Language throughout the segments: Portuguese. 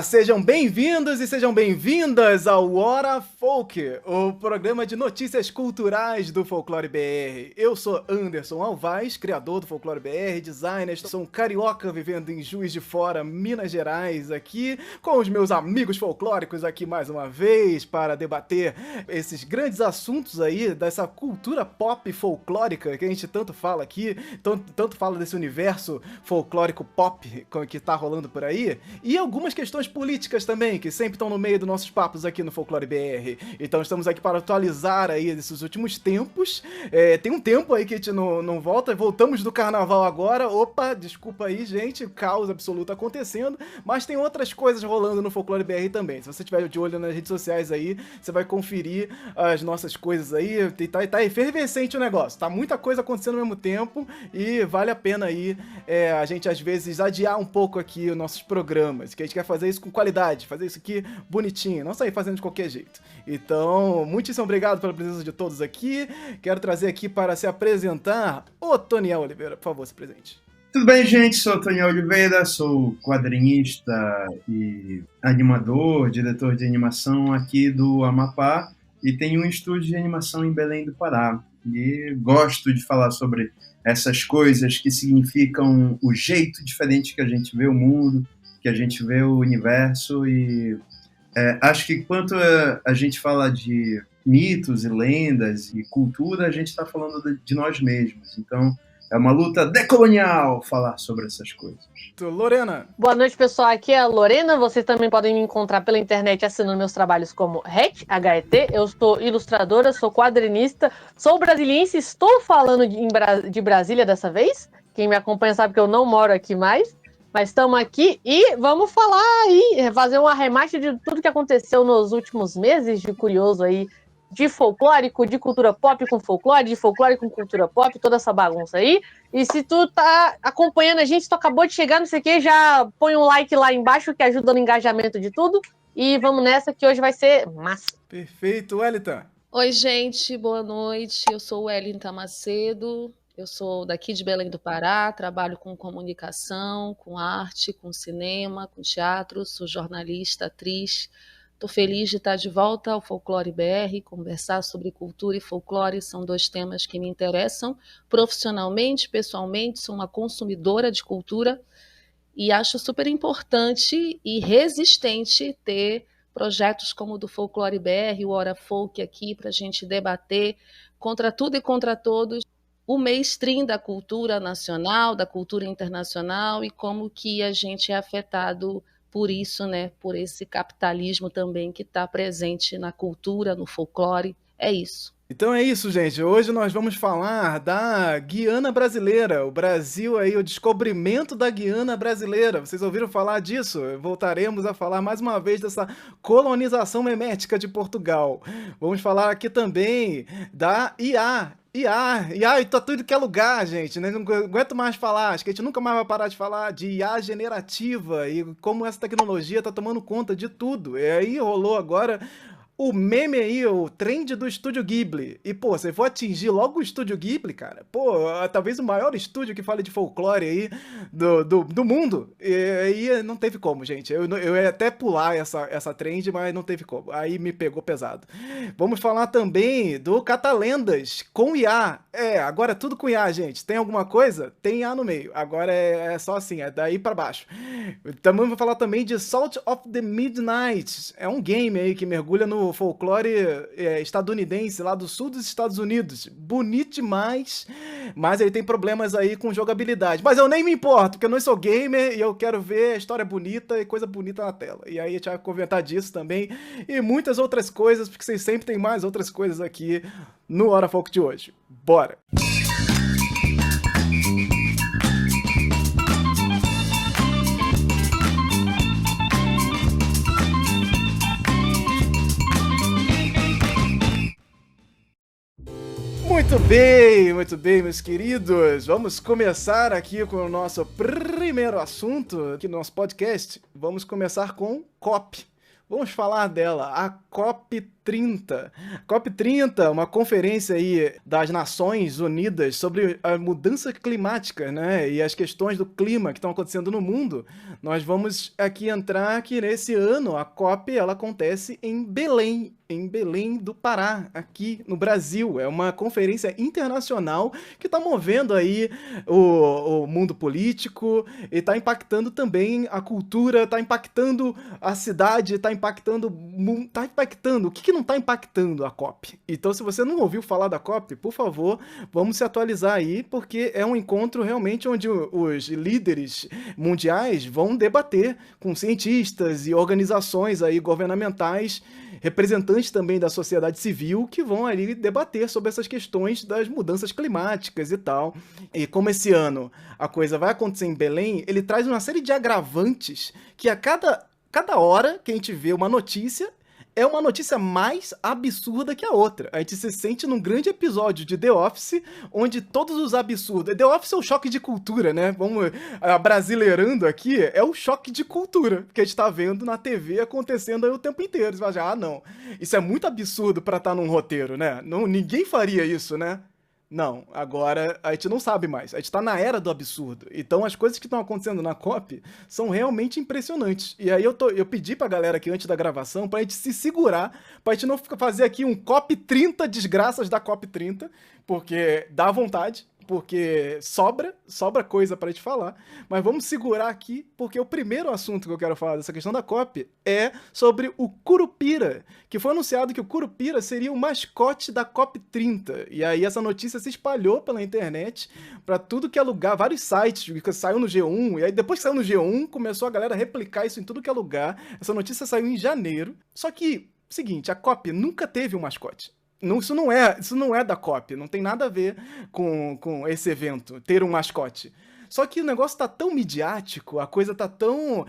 Sejam bem-vindos e sejam bem-vindas ao Hora Folk, o programa de notícias culturais do Folclore BR. Eu sou Anderson Alvaz, criador do Folclore BR, designer, sou um carioca vivendo em Juiz de Fora, Minas Gerais, aqui com os meus amigos folclóricos aqui mais uma vez para debater esses grandes assuntos aí dessa cultura pop folclórica que a gente tanto fala aqui, tanto fala desse universo folclórico pop que tá rolando por aí, e algumas questões políticas também, que sempre estão no meio dos nossos papos aqui no Folclore BR. Então estamos aqui para atualizar aí desses últimos tempos. Tem um tempo aí que a gente não volta, voltamos do carnaval agora. Opa, desculpa aí, gente, caos absoluto acontecendo, mas tem outras coisas rolando no Folclore BR também. Se você estiver de olho nas redes sociais aí, você vai conferir as nossas coisas aí. Tá efervescente o negócio, tá muita coisa acontecendo ao mesmo tempo e vale a pena aí a gente às vezes adiar um pouco aqui os nossos programas, que a gente quer fazer isso com qualidade, fazer isso aqui bonitinho, não sair fazendo de qualquer jeito. Então, muitíssimo obrigado pela presença de todos aqui. Quero trazer aqui para se apresentar o Toniel Oliveira. Por favor, se presente. Tudo bem, gente? Sou o Toniel Oliveira, sou quadrinista e animador, diretor de animação aqui do Amapá e tenho um estúdio de animação em Belém do Pará. E gosto de falar sobre essas coisas que significam o jeito diferente que a gente vê o mundo, que a gente vê o universo, e acho que enquanto a gente fala de mitos e lendas e cultura, a gente está falando de nós mesmos. Então, é uma luta decolonial falar sobre essas coisas. Lorena. Boa noite, pessoal. Aqui é a Lorena. Vocês também podem me encontrar pela internet assinando meus trabalhos como Het. Eu sou ilustradora, sou quadrinista, sou brasiliense, estou falando de Brasília dessa vez. Quem me acompanha sabe que eu não moro aqui mais. Mas estamos aqui e vamos falar aí, fazer um arremate de tudo que aconteceu nos últimos meses de curioso aí, de folclórico, de cultura pop com folclore, de folclore com cultura pop, toda essa bagunça aí. E se tu tá acompanhando a gente, tu acabou de chegar, não sei o que, já põe um like lá embaixo que ajuda no engajamento de tudo. E vamos nessa que hoje vai ser massa. Perfeito, Wellington. Oi, gente, boa noite. Eu sou Wellington Macedo. Eu sou daqui de Belém do Pará, trabalho com comunicação, com arte, com cinema, com teatro, sou jornalista, atriz. Estou feliz de estar de volta ao Folclore BR, conversar sobre cultura e folclore, são dois temas que me interessam profissionalmente, pessoalmente, sou uma consumidora de cultura e acho super importante e resistente ter projetos como o do Folclore BR, o Hora Folk aqui, para a gente debater contra tudo e contra todos o mainstream da cultura nacional, da cultura internacional e como que a gente é afetado por isso, né? Por esse capitalismo também que está presente na cultura, no folclore. É isso. Então é isso, gente. Hoje nós vamos falar da Guiana Brasileira. O Brasil aí, o descobrimento da Guiana Brasileira. Vocês ouviram falar disso? Voltaremos a falar mais uma vez dessa colonização memética de Portugal. Vamos falar aqui também da IA, e tá tudo que é lugar, gente, né? Não aguento mais falar, acho que a gente nunca mais vai parar de falar de IA generativa e como essa tecnologia tá tomando conta de tudo. E aí rolou agora o meme aí, o trend do Estúdio Ghibli. E, pô, se for atingir logo o Estúdio Ghibli, cara, pô, talvez o maior estúdio que fale de folclore aí do mundo. E aí não teve como, gente. Eu ia até pular essa trend, mas não teve como. Aí me pegou pesado. Vamos falar também do Catalendas com IA. Agora é tudo com IA, gente. Tem alguma coisa? Tem IA no meio. Agora é só assim, é daí pra baixo. Também vou falar também de Salt of the Midnight. É um game aí que mergulha no folclore estadunidense, lá do sul dos Estados Unidos. Bonito demais, mas ele tem problemas aí com jogabilidade. Mas eu nem me importo, porque eu não sou gamer e eu quero ver a história bonita e coisa bonita na tela. E aí a gente vai comentar disso também e muitas outras coisas, porque vocês sempre tem mais outras coisas aqui no Hora Folk de hoje. Bora! Muito bem, meus queridos. Vamos começar aqui com o nosso primeiro assunto aqui no nosso podcast. Vamos começar com COP. Vamos falar dela, a COP COP30. COP30, uma conferência aí das Nações Unidas sobre a mudança climática, né? E as questões do clima que estão acontecendo no mundo. Nós vamos aqui entrar que nesse ano a COP ela acontece em Belém do Pará, aqui no Brasil. É uma conferência internacional que está movendo aí o mundo político e está impactando também a cultura, está impactando a cidade, está impactando... O que não está impactando a COP? Então, se você não ouviu falar da COP, por favor, vamos se atualizar aí, porque é um encontro realmente onde os líderes mundiais vão debater com cientistas e organizações aí governamentais, representantes também da sociedade civil, que vão ali debater sobre essas questões das mudanças climáticas e tal. E como esse ano a coisa vai acontecer em Belém, ele traz uma série de agravantes que a cada hora que a gente vê uma notícia, é uma notícia mais absurda que a outra. A gente se sente num grande episódio de The Office, onde todos os absurdos... The Office é o choque de cultura, né? Vamos brasileirando aqui, é o choque de cultura que a gente tá vendo na TV acontecendo aí o tempo inteiro. Você vai achar, não, isso é muito absurdo pra estar num roteiro, né? Não, ninguém faria isso, né? Não, agora a gente não sabe mais. A gente tá na era do absurdo. Então as coisas que estão acontecendo na COP são realmente impressionantes. E aí eu pedi pra galera aqui antes da gravação pra gente se segurar, pra gente não fazer aqui um COP30 desgraças da COP30, porque dá vontade, porque sobra coisa pra gente falar, mas vamos segurar aqui, porque o primeiro assunto que eu quero falar dessa questão da COP é sobre o Curupira, que foi anunciado que o Curupira seria o mascote da COP30, e aí essa notícia se espalhou pela internet pra tudo que é lugar, vários sites, que saiu no G1, e aí depois que saiu no G1, começou a galera a replicar isso em tudo que é lugar. Essa notícia saiu em janeiro, só que, seguinte, a COP nunca teve um mascote. Não, isso não é da COP, não tem nada a ver com esse evento, ter um mascote. Só que o negócio tá tão midiático, a coisa tá tão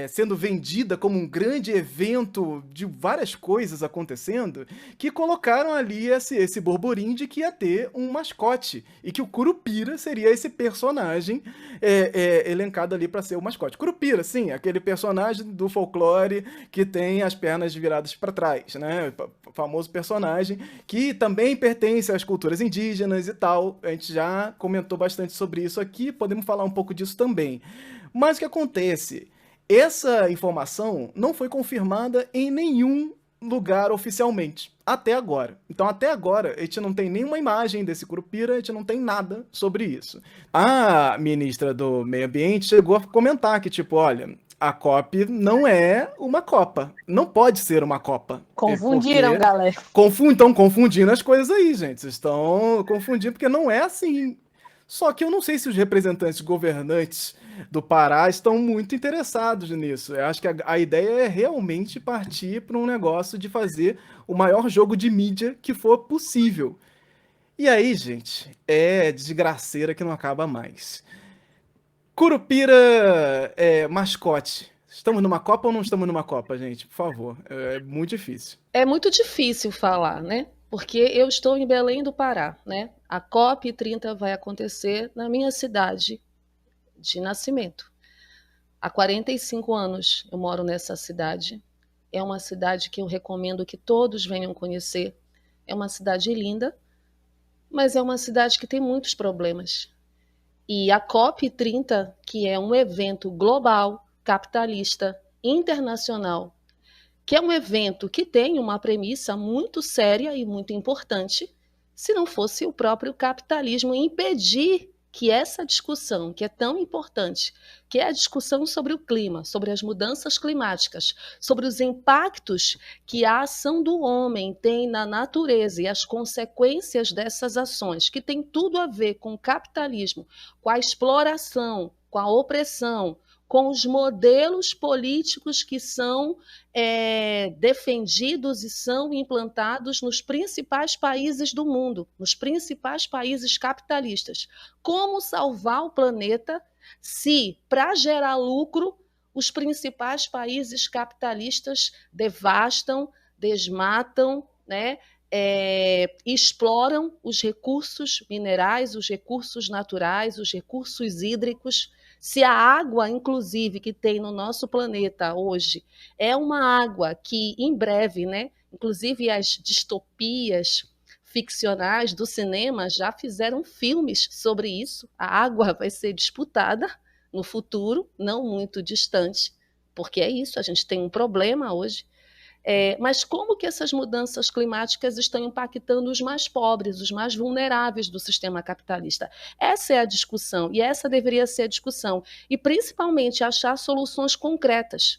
sendo vendida como um grande evento de várias coisas acontecendo, que colocaram ali esse burburinho de que ia ter um mascote, e que o Curupira seria esse personagem elencado ali para ser o mascote. Curupira, sim, aquele personagem do folclore que tem as pernas viradas para trás, né? O famoso personagem que também pertence às culturas indígenas e tal. A gente já comentou bastante sobre isso aqui, podemos falar um pouco disso também. Mas o que acontece? Essa informação não foi confirmada em nenhum lugar oficialmente, até agora. Então, até agora, a gente não tem nenhuma imagem desse Curupira, a gente não tem nada sobre isso. A ministra do Meio Ambiente chegou a comentar que, tipo, olha, a COP não é uma Copa. Não pode ser uma Copa. Confundiram, galera. Estão confundindo as coisas aí, gente. Vocês estão confundindo porque não é assim. Só que eu não sei se os representantes governantes do Pará estão muito interessados nisso. Eu acho que a ideia é realmente partir para um negócio de fazer o maior jogo de mídia que for possível. E aí, gente, é desgraceira que não acaba mais. Curupira mascote. Estamos numa Copa ou não estamos numa Copa, gente? Por favor. É muito difícil. É muito difícil falar, né? Porque eu estou em Belém do Pará, né? A COP30 vai acontecer na minha cidade de nascimento. Há 45 anos eu moro nessa cidade. É uma cidade que eu recomendo que todos venham conhecer. É uma cidade linda, mas é uma cidade que tem muitos problemas. E a COP30, que é um evento global, capitalista, internacional, que é um evento que tem uma premissa muito séria e muito importante, se não fosse o próprio capitalismo impedir que essa discussão, que é tão importante, que é a discussão sobre o clima, sobre as mudanças climáticas, sobre os impactos que a ação do homem tem na natureza e as consequências dessas ações, que tem tudo a ver com o capitalismo, com a exploração, com a opressão, com os modelos políticos que são defendidos e são implantados nos principais países do mundo, nos principais países capitalistas. Como salvar o planeta se, para gerar lucro, os principais países capitalistas devastam, desmatam, né? Exploram os recursos minerais, os recursos naturais, os recursos hídricos. Se a água, inclusive, que tem no nosso planeta hoje é uma água que, em breve, né, Inclusive, as distopias ficcionais do cinema já fizeram filmes sobre isso. A água vai ser disputada no futuro, não muito distante, porque é isso, a gente tem um problema hoje. Mas como que essas mudanças climáticas estão impactando os mais pobres, os mais vulneráveis do sistema capitalista? Essa é a discussão, e essa deveria ser a discussão. E principalmente achar soluções concretas.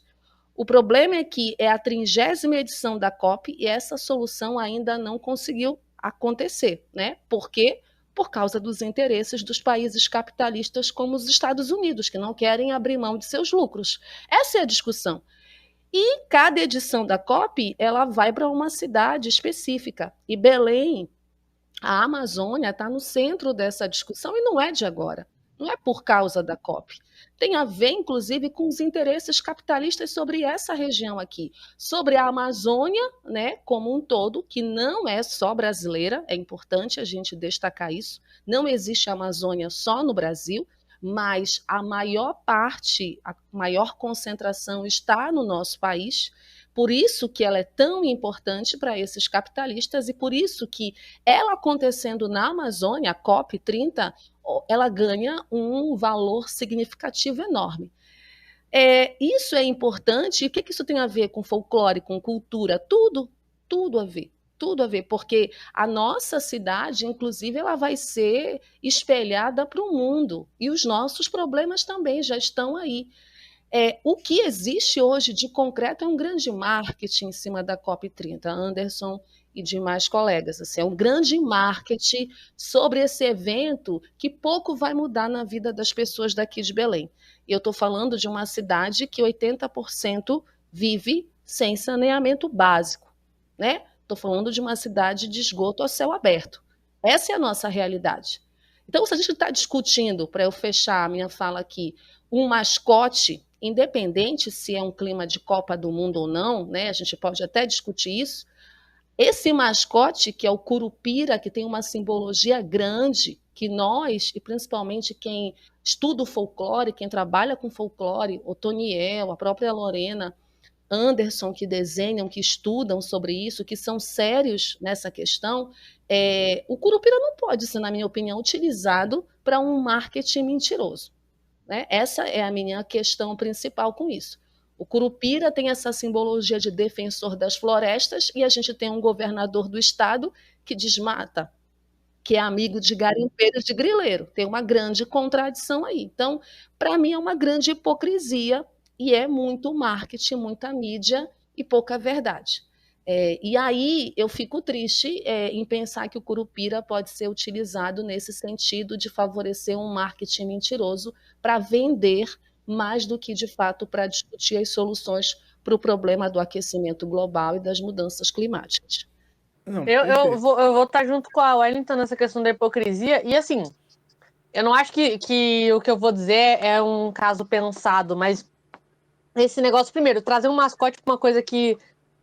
O problema é que é a 30ª edição da COP e essa solução ainda não conseguiu acontecer, né? Por quê? Por causa dos interesses dos países capitalistas como os Estados Unidos, que não querem abrir mão de seus lucros. Essa é a discussão. E cada edição da COP, ela vai para uma cidade específica. E Belém, a Amazônia, está no centro dessa discussão e não é de agora. Não é por causa da COP. Tem a ver, inclusive, com os interesses capitalistas sobre essa região aqui. Sobre a Amazônia, né, como um todo, que não é só brasileira, é importante a gente destacar isso. Não existe Amazônia só no Brasil, mas a maior parte, a maior concentração está no nosso país. Por isso que ela é tão importante para esses capitalistas e por isso que ela acontecendo na Amazônia, a COP30, ela ganha um valor significativo enorme. Isso é importante. E o que isso tem a ver com folclore, com cultura? Tudo a ver. Tudo a ver, porque a nossa cidade, inclusive, ela vai ser espelhada para o mundo. E os nossos problemas também já estão aí. O que existe hoje de concreto é um grande marketing em cima da COP30, Anderson e demais colegas. Assim, é um grande marketing sobre esse evento que pouco vai mudar na vida das pessoas daqui de Belém. E eu estou falando de uma cidade que 80% vive sem saneamento básico, né? Estou falando de uma cidade de esgoto a céu aberto. Essa é a nossa realidade. Então, se a gente está discutindo, para eu fechar a minha fala aqui, um mascote, independente se é um clima de Copa do Mundo ou não, né? A gente pode até discutir isso. Esse mascote, que é o curupira, que tem uma simbologia grande, que nós, e principalmente quem estuda o folclore, quem trabalha com folclore, o Toniel, a própria Lorena, Anderson, que desenham, que estudam sobre isso, que são sérios nessa questão, o curupira não pode ser, na minha opinião, utilizado para um marketing mentiroso. Né? Essa é a minha questão principal com isso. O curupira tem essa simbologia de defensor das florestas e a gente tem um governador do estado que desmata, que é amigo de garimpeiro e de grileiro. Tem uma grande contradição aí. Então, para mim, é uma grande hipocrisia e é muito marketing, muita mídia e pouca verdade. E aí eu fico triste em pensar que o curupira pode ser utilizado nesse sentido de favorecer um marketing mentiroso para vender mais do que, de fato, para discutir as soluções para o problema do aquecimento global e das mudanças climáticas. Não, Eu vou estar junto com a Wellington nessa questão da hipocrisia. E assim, eu não acho que o que eu vou dizer é um caso pensado, mas esse negócio, primeiro, trazer um mascote para uma coisa que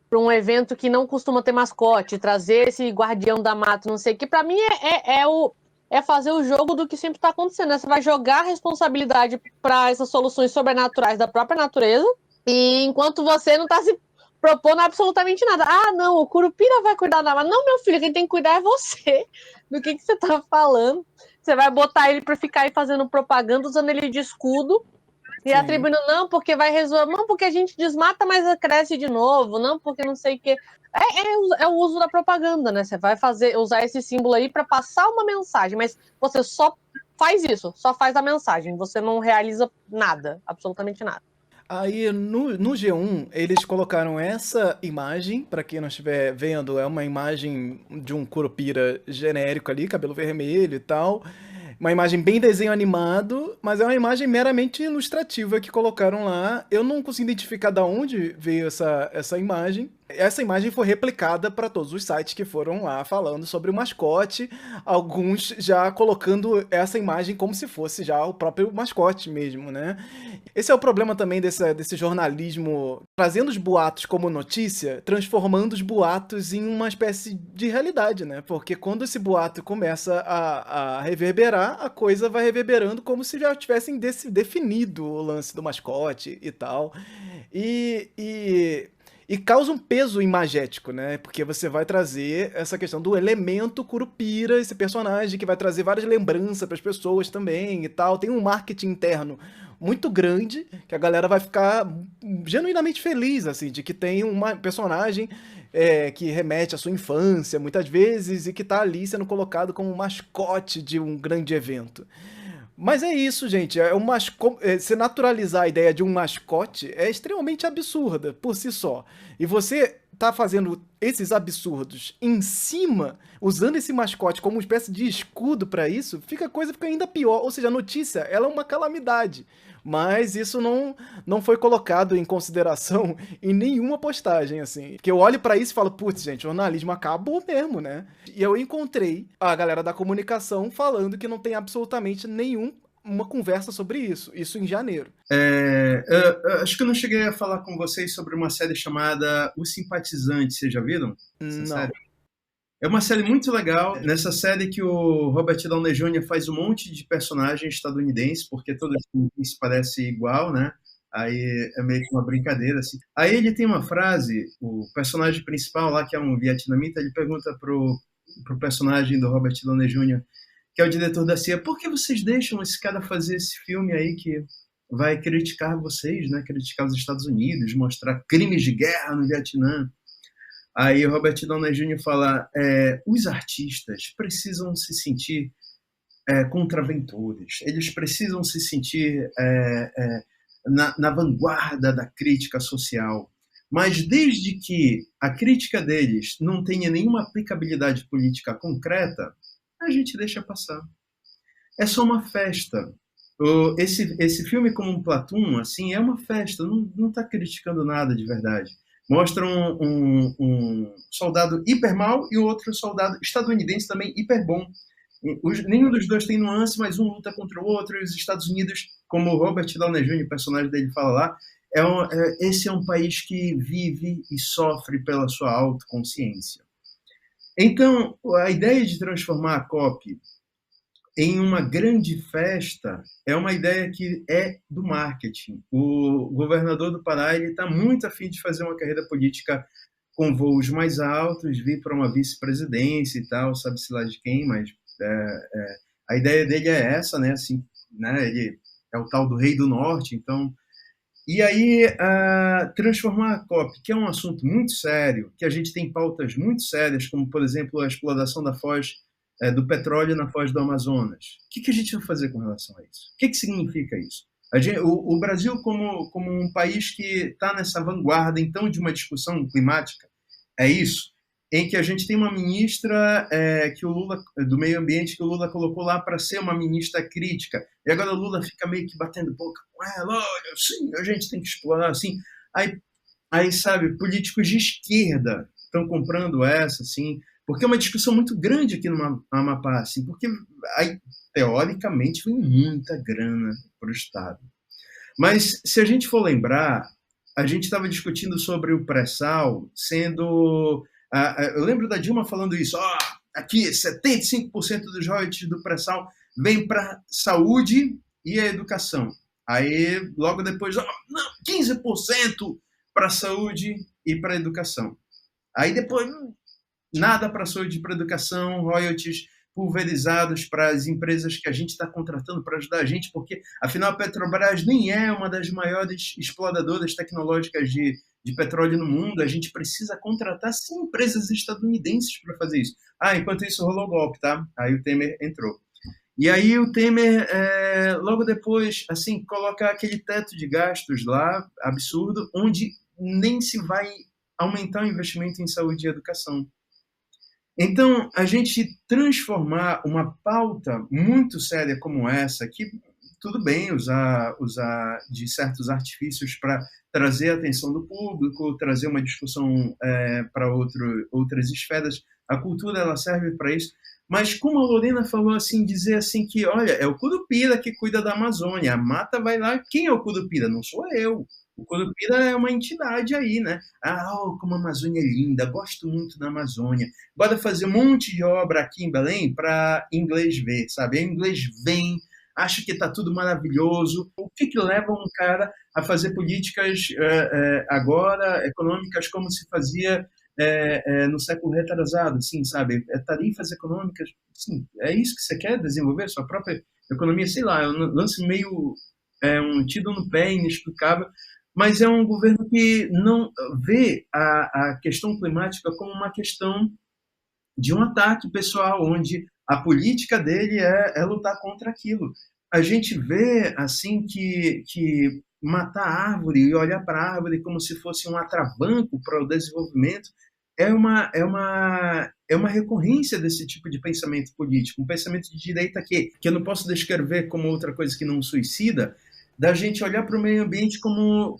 para um evento que não costuma ter mascote, trazer esse guardião da mata, não sei o que, para mim é fazer o jogo do que sempre está acontecendo, né? Você vai jogar a responsabilidade para essas soluções sobrenaturais da própria natureza, e enquanto você não está se propondo absolutamente nada. Ah, não, o curupira vai cuidar da mata. Não, meu filho, quem tem que cuidar é você. Do que você está falando? Você vai botar ele para ficar aí fazendo propaganda, usando ele de escudo, e atribuindo, não, porque vai resolver, não, porque a gente desmata, mas cresce de novo, não, porque não sei o quê. É o uso da propaganda, né? Você vai usar esse símbolo aí para passar uma mensagem, mas você só faz isso, só faz a mensagem, você não realiza nada, absolutamente nada. Aí no G1 eles colocaram essa imagem, para quem não estiver vendo, é uma imagem de um curupira genérico ali, cabelo vermelho e tal. Uma imagem bem desenho animado, mas é uma imagem meramente ilustrativa que colocaram lá. Eu não consigo identificar de onde veio essa imagem. Essa imagem foi replicada para todos os sites que foram lá falando sobre o mascote, alguns já colocando essa imagem como se fosse já o próprio mascote mesmo, né? Esse é o problema também desse jornalismo, trazendo os boatos como notícia, transformando os boatos em uma espécie de realidade, né? Porque quando esse boato começa a reverberar, a coisa vai reverberando como se já tivessem E causa um peso imagético, né? Porque você vai trazer essa questão do elemento Curupira, esse personagem que vai trazer várias lembranças para as pessoas também e tal. Tem um marketing interno muito grande que a galera vai ficar genuinamente feliz, assim, de que tem uma personagem que remete à sua infância, muitas vezes, e que tá ali sendo colocado como mascote de um grande evento. Mas é isso, gente. Você naturalizar a ideia de um mascote é extremamente absurda por si só. E você tá fazendo esses absurdos em cima, usando esse mascote como uma espécie de escudo para isso, a coisa fica ainda pior. Ou seja, a notícia, ela é uma calamidade. Mas isso não foi colocado em consideração em nenhuma postagem, assim. Que eu olho pra isso e falo, putz, gente, jornalismo acabou mesmo, né? E eu encontrei a galera da comunicação falando que não tem absolutamente uma conversa sobre isso. Isso em janeiro. Acho que eu não cheguei a falar com vocês sobre uma série chamada O Simpatizante. Vocês já viram essa série? É uma série muito legal. Nessa série que o Robert Downey Jr. faz um monte de personagens estadunidenses, porque todo mundo se parece igual, né? Aí é meio que uma brincadeira, assim. Aí ele tem uma frase, o personagem principal lá, que é um vietnamita, ele pergunta pro personagem do Robert Downey Jr., que é o diretor da CIA, por que vocês deixam esse cara fazer esse filme aí que vai criticar vocês, né? Criticar os Estados Unidos, mostrar crimes de guerra no Vietnã. Aí o Robert Downey Jr. fala, os artistas precisam se sentir contraventores, eles precisam se sentir na vanguarda da crítica social, mas desde que a crítica deles não tenha nenhuma aplicabilidade política concreta, a gente deixa passar. É só uma festa. Esse filme como um Platoon, assim, é uma festa, não está criticando nada de verdade. Mostra um soldado hiper mal e o outro soldado estadunidense também hiper bom. Nenhum dos dois tem nuance, mas um luta contra o outro, e os Estados Unidos, como o Robert Downey Jr., o personagem dele fala lá, esse é um país que vive e sofre pela sua autoconsciência. Então, a ideia de transformar a COP em uma grande festa é uma ideia que é do marketing. O governador do Pará está muito a fim de fazer uma carreira política com voos mais altos, vir para uma vice-presidência e tal, sabe-se lá de quem, mas a ideia dele é essa, né? Assim, né? Ele é o tal do Rei do Norte, então... E aí, transformar a COP, que é um assunto muito sério, que a gente tem pautas muito sérias, como, por exemplo, a exploração da foz do petróleo na foz do Amazonas. O que a gente vai fazer com relação a isso? O que significa isso? O Brasil, como um país que está nessa vanguarda, então, de uma discussão climática, é isso, em que a gente tem uma ministra que o Lula, do meio ambiente, que o Lula colocou lá para ser uma ministra crítica, e agora o Lula fica meio que batendo boca com ela, olha, sim, a gente tem que explorar, assim. Aí sabe, políticos de esquerda estão comprando essa, assim, porque é uma discussão muito grande aqui no Amapá, assim, porque aí, teoricamente, vem muita grana para o Estado. Mas, se a gente for lembrar, a gente estava discutindo sobre o pré-sal sendo... eu lembro da Dilma falando isso, aqui 75% dos royalties do pré-sal vem para saúde e a educação. Aí, logo depois, 15% para saúde e para educação. Aí depois, nada para saúde e para educação, royalties pulverizados para as empresas que a gente está contratando para ajudar a gente, porque, afinal, a Petrobras nem é uma das maiores exploradoras tecnológicas de petróleo no mundo. A gente precisa contratar, sim, empresas estadunidenses para fazer isso. Enquanto isso, rolou o golpe, tá? Aí o Temer entrou. E aí o Temer, logo depois, assim, coloca aquele teto de gastos lá, absurdo, onde nem se vai aumentar o investimento em saúde e educação. Então, a gente transformar uma pauta muito séria como essa, que tudo bem usar de certos artifícios para trazer a atenção do público, trazer uma discussão para outras esferas, a cultura ela serve para isso, mas como a Lorena falou, assim, dizer assim que, olha, é o Curupira que cuida da Amazônia, a mata vai lá, quem é o Curupira? Não sou eu. O Curupira é uma entidade aí, né? Como a Amazônia é linda, gosto muito da Amazônia. Bora fazer um monte de obra aqui em Belém para inglês ver, sabe? O inglês vem, acha que está tudo maravilhoso. O que leva um cara a fazer políticas agora econômicas como se fazia no século retrasado, assim, sabe? Tarifas econômicas, assim, é isso que você quer desenvolver? Sua própria economia, sei lá, é um lance meio um tiro no pé, inexplicável, mas é um governo que não vê a questão climática como uma questão de um ataque pessoal, onde a política dele é lutar contra aquilo. A gente vê assim que matar a árvore e olhar para a árvore como se fosse um atravanco para o desenvolvimento é uma recorrência desse tipo de pensamento político, um pensamento de direita que eu não posso descrever como outra coisa que não suicida, da gente olhar para o meio ambiente como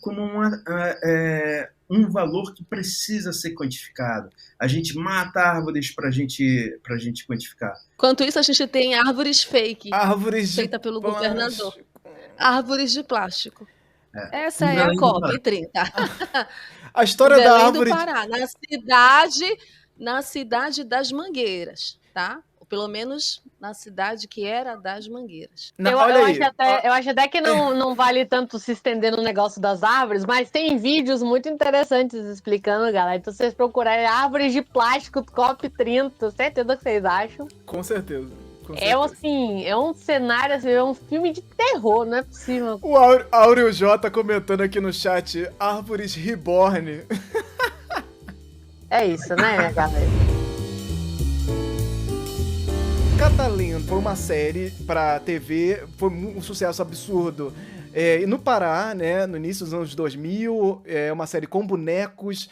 um valor que precisa ser quantificado. A gente mata árvores para a gente quantificar. Enquanto isso, a gente tem árvores fake, Árvores feita de pelo plástico. governador. Árvores de plástico. Essa é a COP30. A história da Belém árvore do Pará, na cidade das Mangueiras, tá? Ou pelo menos na cidade que era das Mangueiras. Eu acho até que não vale tanto se estender no negócio das árvores, mas tem vídeos muito interessantes explicando, galera. Então, vocês procurarem árvores de plástico COP30, certeza que vocês acham. Com certeza. É um cenário, assim, é um filme de terror, não é possível. O Áureo J comentando aqui no chat, árvores reborn. É isso, né, galera? Catalina foi uma série pra TV, foi um sucesso absurdo. No Pará, né, no início dos anos 2000, uma série com bonecos,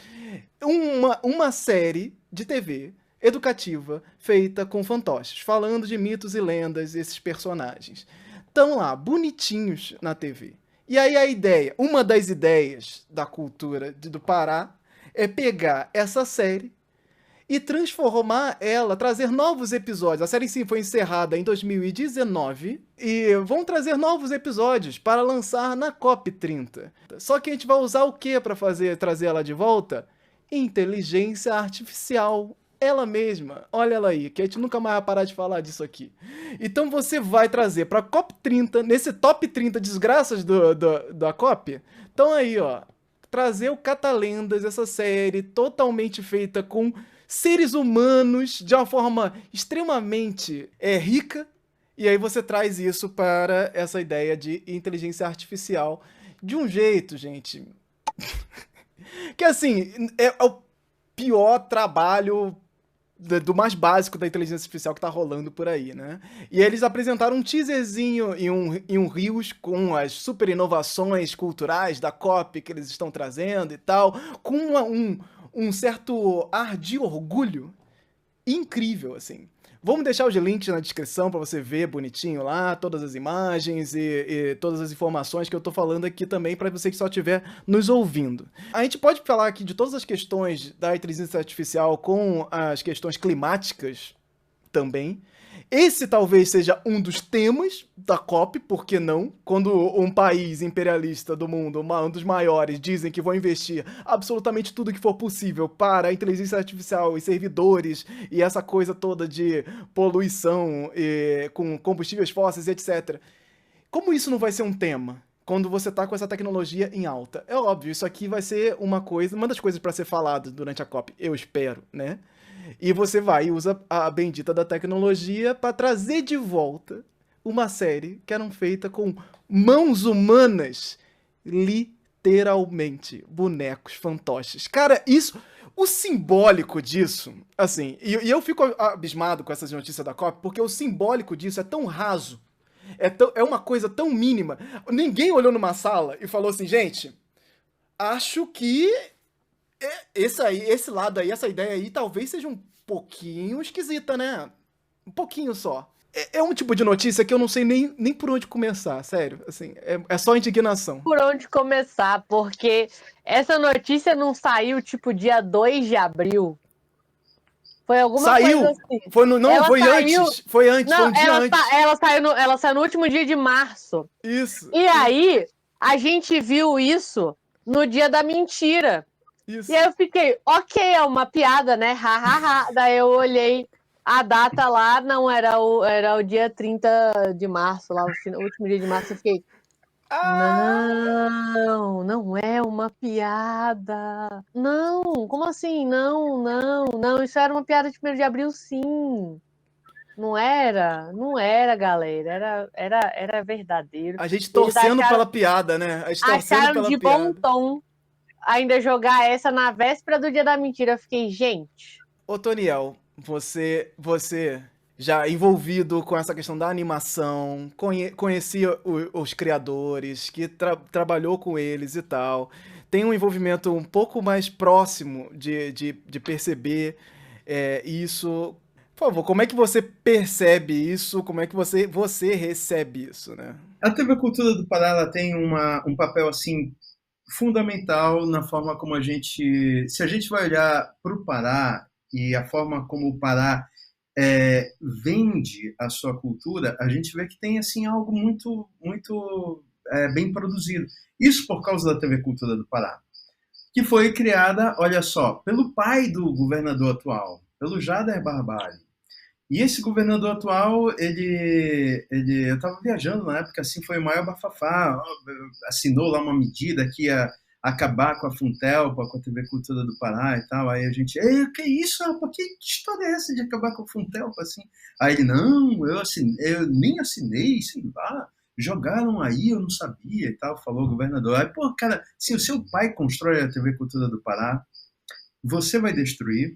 uma série de TV educativa feita com fantoches, falando de mitos e lendas, esses personagens. Estão lá, bonitinhos na TV. E aí uma das ideias da cultura do Pará é pegar essa série e transformar ela, trazer novos episódios. A série sim foi encerrada em 2019 e vão trazer novos episódios para lançar na COP30. Só que a gente vai usar o que para trazer ela de volta? Inteligência artificial. Ela mesma, olha ela aí, que a gente nunca mais vai parar de falar disso aqui. Então você vai trazer pra COP30, nesse top 30 desgraças da COP, então aí, ó, trazer o Catalendas, essa série totalmente feita com seres humanos, de uma forma extremamente rica, e aí você traz isso para essa ideia de inteligência artificial, de um jeito, gente, que assim, é o pior trabalho do mais básico da inteligência artificial que tá rolando por aí, né? E eles apresentaram um teaserzinho em um Rios com as super inovações culturais da COP que eles estão trazendo e tal, com um certo ar de orgulho incrível, assim. Vamos deixar os links na descrição para você ver bonitinho lá, todas as imagens e todas as informações que eu tô falando aqui também para você que só estiver nos ouvindo. A gente pode falar aqui de todas as questões da inteligência artificial com as questões climáticas também. Esse talvez seja um dos temas da COP, por que não? Quando um país imperialista do mundo, um dos maiores, dizem que vão investir absolutamente tudo que for possível para a inteligência artificial e servidores e essa coisa toda de poluição com combustíveis fósseis, etc. Como isso não vai ser um tema quando você tá com essa tecnologia em alta? É óbvio, isso aqui vai ser uma das coisas para ser falado durante a COP, eu espero, né? E você vai e usa a bendita da tecnologia para trazer de volta uma série que era feita com mãos humanas, literalmente, bonecos fantoches. Cara, o simbólico disso, assim, e eu fico abismado com essas notícias da COP, porque o simbólico disso é tão raso, é uma coisa tão mínima. Ninguém olhou numa sala e falou assim, gente, acho que esse lado aí, essa ideia aí, talvez seja um pouquinho esquisita, né? Um pouquinho só. É um tipo de notícia que eu não sei nem por onde começar, sério. Assim, é só indignação. Por onde começar, porque essa notícia não saiu, tipo, dia 2 de abril. Foi alguma coisa assim. Foi antes. Foi um dia antes. Ela saiu no último dia de março. Isso. E aí, a gente viu isso no dia da mentira. Isso. E aí eu fiquei, ok, é uma piada, né? Ha, ha, ha. Daí eu olhei A data lá não era o dia 30 de março, lá, o último dia de março. Eu fiquei, não é uma piada. Não, como assim? Não. Isso era uma piada de 1º de abril, sim. Não era, galera. Era verdadeiro. A gente Eles torcendo pela piada, né? A gente torcendo acharam pela de bom piada. tom ainda jogar essa na véspera do dia da mentira. Eu fiquei, gente. Ô, Toniel, você já envolvido com essa questão da animação, conhecia os criadores, que trabalhou com eles e tal, tem um envolvimento um pouco mais próximo de perceber isso. Por favor, como é que você percebe isso? Como é que você recebe isso, né? A TV Cultura do Pará ela tem um papel assim fundamental na forma como se a gente vai olhar para o Pará e a forma como o Pará vende a sua cultura, a gente vê que tem assim algo muito bem produzido. Isso por causa da TV Cultura do Pará, que foi criada, olha só, pelo pai do governador atual, pelo Jader Barbalho. E esse governador atual, eu estava viajando na época, assim, foi o maior bafafá, assinou lá uma medida que ia acabar com a Funtelpa, com a TV Cultura do Pará e tal. Aí a gente, que isso, rapaz? Que história é essa de acabar com a Funtelpa, assim? Aí ele, não, eu nem assinei, sei lá, jogaram aí, eu não sabia e tal, falou o governador. Aí, pô, cara, se o seu pai constrói a TV Cultura do Pará, você vai destruir.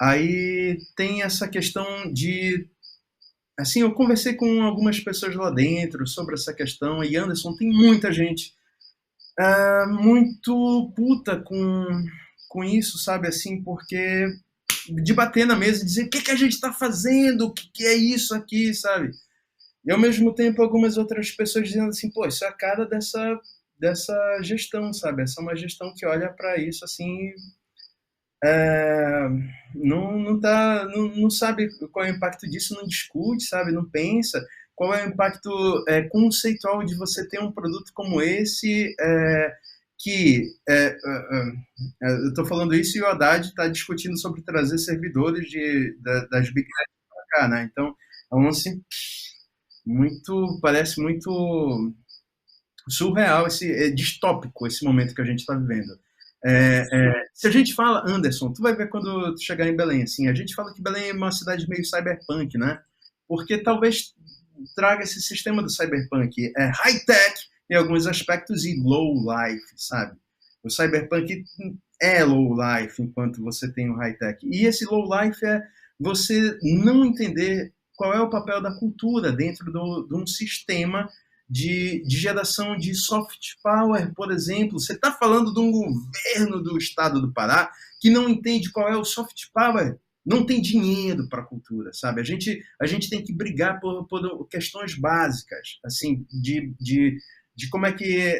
Aí tem essa questão de... Assim, eu conversei com algumas pessoas lá dentro sobre essa questão, e Anderson, tem muita gente muito puta com isso, sabe? Assim, porque de bater na mesa e dizer o que a gente está fazendo, o que é isso aqui, sabe? E ao mesmo tempo algumas outras pessoas dizendo assim, pô, isso é a cara dessa gestão, sabe? Essa é uma gestão que olha para isso assim... não sabe qual é o impacto disso, não discute, sabe, não pensa qual é o impacto conceitual de você ter um produto como esse, eu estou falando isso e o Haddad está discutindo sobre trazer servidores das Big Techs para cá, né? Então, é um lance parece muito surreal, distópico esse momento que a gente está vivendo. Se a gente fala, Anderson, tu vai ver quando tu chegar em Belém, assim, a gente fala que Belém é uma cidade meio cyberpunk, né? Porque talvez traga esse sistema do cyberpunk, high-tech em alguns aspectos e low-life, sabe? O cyberpunk é low-life enquanto você tem o high-tech. E esse low-life é você não entender qual é o papel da cultura dentro de um sistema de geração de soft power, por exemplo. Você está falando de um governo do estado do Pará que não entende qual é o soft power, não tem dinheiro para a cultura, sabe? A gente tem que brigar por questões básicas, assim, de como é que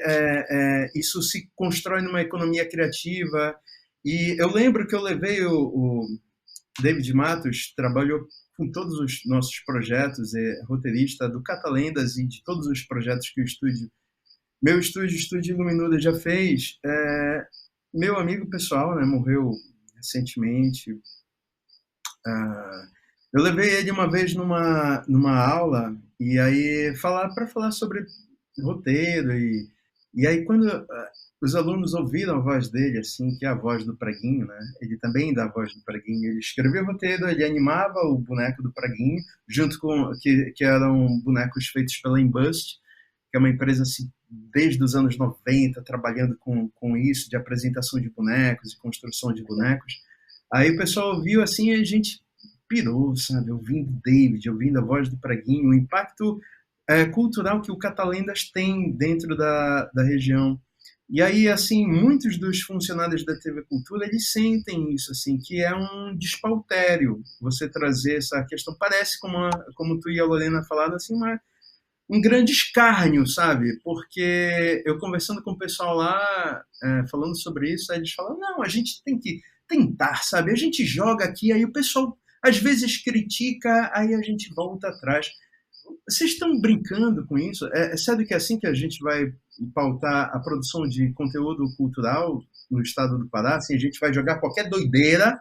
isso se constrói numa economia criativa. E eu lembro que eu levei o David Matos, trabalhou com todos os nossos projetos, roteirista do Catalendas e de todos os projetos que meu Estúdio Iluminuda já fez. Meu amigo pessoal, né, morreu recentemente. Eu levei ele uma vez numa aula e aí para falar sobre roteiro e aí quando os alunos ouviram a voz dele, assim, que é a voz do Praguinho, né? Ele também dá a voz do Praguinho. Ele escrevia o roteiro, ele animava o boneco do Praguinho, junto com que eram bonecos feitos pela Embust, que é uma empresa assim, desde os anos 90, trabalhando com isso, de apresentação de bonecos e construção de bonecos. Aí o pessoal ouviu assim e a gente pirou, sabe? Ouvindo David, ouvindo a voz do Praguinho, o impacto cultural que o Catalendas tem dentro da região. E aí, assim, muitos dos funcionários da TV Cultura, eles sentem isso, assim, que é um despautério você trazer essa questão. Parece, como tu e a Lorena falaram, assim, um grande escárnio, sabe? Porque eu conversando com o pessoal lá, falando sobre isso, aí eles falam, não, a gente tem que tentar, sabe? A gente joga aqui, aí o pessoal às vezes critica, aí a gente volta atrás. Vocês estão brincando com isso? Sabe que é assim que a gente vai pautar a produção de conteúdo cultural no estado do Pará? Assim, a gente vai jogar qualquer doideira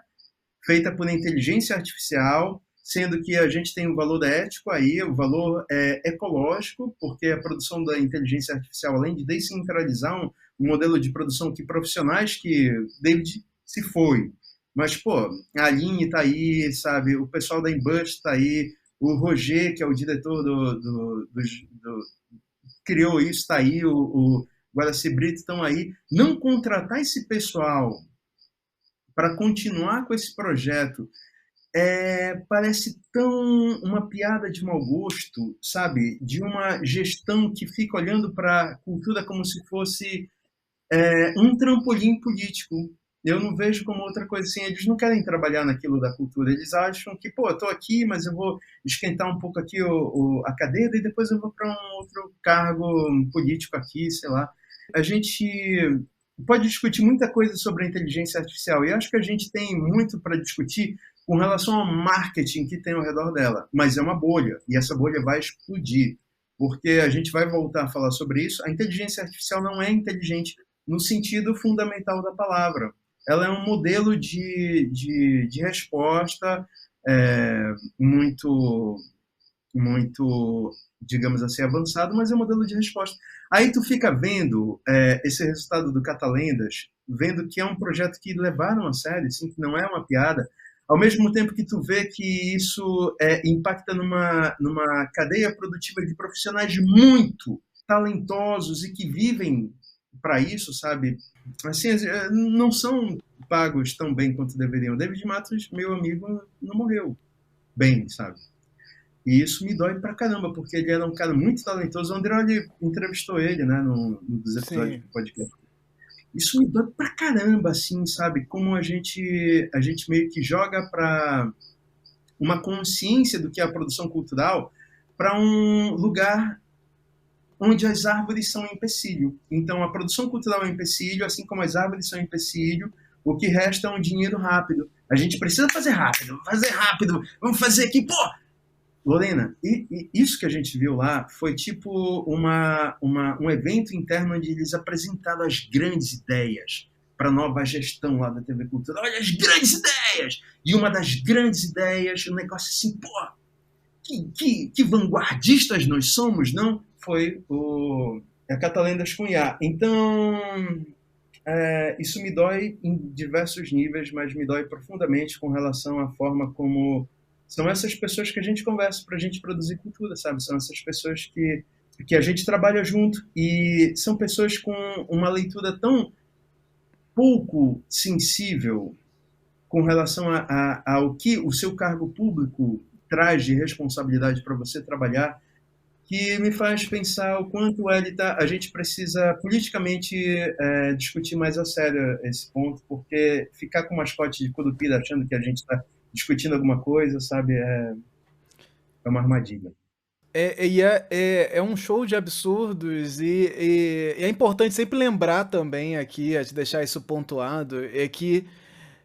feita por inteligência artificial, sendo que a gente tem o valor ético aí, o valor ecológico, porque a produção da inteligência artificial, além de descentralizar um modelo de produção que profissionais que David se foi, mas, pô, a Aline está aí, sabe, o pessoal da Embut está aí, o Roger, que é o diretor criou isso, está aí, o Guaraci Brito estão aí. Não contratar esse pessoal para continuar com esse projeto parece tão uma piada de mau gosto, sabe? De uma gestão que fica olhando para a cultura como se fosse um trampolim político. Eu não vejo como outra coisa assim. Eles não querem trabalhar naquilo da cultura. Eles acham que, pô, eu estou aqui, mas eu vou esquentar um pouco aqui a cadeira e depois eu vou para um outro cargo político aqui, sei lá. A gente pode discutir muita coisa sobre a inteligência artificial e acho que a gente tem muito para discutir com relação ao marketing que tem ao redor dela, mas é uma bolha, e essa bolha vai explodir, porque a gente vai voltar a falar sobre isso. A inteligência artificial não é inteligente no sentido fundamental da palavra. Ela é um modelo de resposta muito, digamos assim, avançado, mas é um modelo de resposta. Aí tu fica vendo esse resultado do Catalendas, vendo que é um projeto que levaram a sério, assim, que não é uma piada, ao mesmo tempo que tu vê que isso impacta numa cadeia produtiva de profissionais muito talentosos e que vivem para isso, sabe? Assim, não são pagos tão bem quanto deveriam. David Matos, meu amigo, não morreu bem, sabe? E isso me dói pra caramba, porque ele era um cara muito talentoso. O André entrevistou ele, né, num dos episódios do podcast. Isso me dói pra caramba, assim, sabe? Como a gente meio que joga para uma consciência do que é a produção cultural para um lugar onde as árvores são um empecilho. Então, a produção cultural é um empecilho, assim como as árvores são um empecilho, o que resta é um dinheiro rápido. A gente precisa fazer rápido, vamos fazer aqui, pô! Lorena, e isso que a gente viu lá foi tipo um evento interno onde eles apresentaram as grandes ideias para a nova gestão lá da TV Cultura. Olha as grandes ideias! E uma das grandes ideias, um negócio assim, pô, que vanguardistas nós somos, não? Foi a Catalendas com IA. Então, isso me dói em diversos níveis, mas me dói profundamente com relação à forma como são essas pessoas que a gente conversa para a gente produzir cultura, sabe? São essas pessoas que a gente trabalha junto e são pessoas com uma leitura tão pouco sensível com relação ao que o seu cargo público traz de responsabilidade para você trabalhar, que me faz pensar o quanto a gente precisa politicamente discutir mais a sério esse ponto, porque ficar com mascote de Curupira achando que a gente está discutindo alguma coisa, sabe, é uma armadilha. É um show de absurdos e é importante sempre lembrar também aqui, de deixar isso pontuado, é que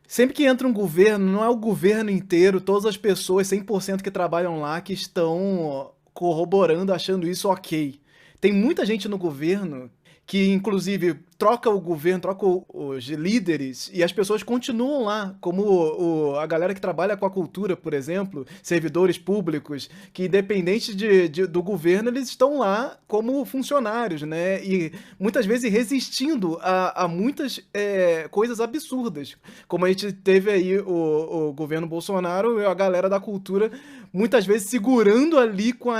sempre que entra um governo, não é o governo inteiro, todas as pessoas 100% que trabalham lá que estão corroborando, achando isso ok. Tem muita gente no governo que, inclusive, troca o governo, troca os líderes e as pessoas continuam lá, como a galera que trabalha com a cultura, por exemplo, servidores públicos, que independente do governo, eles estão lá como funcionários, né? E muitas vezes resistindo a muitas coisas absurdas. Como a gente teve aí o governo Bolsonaro e a galera da cultura muitas vezes segurando ali com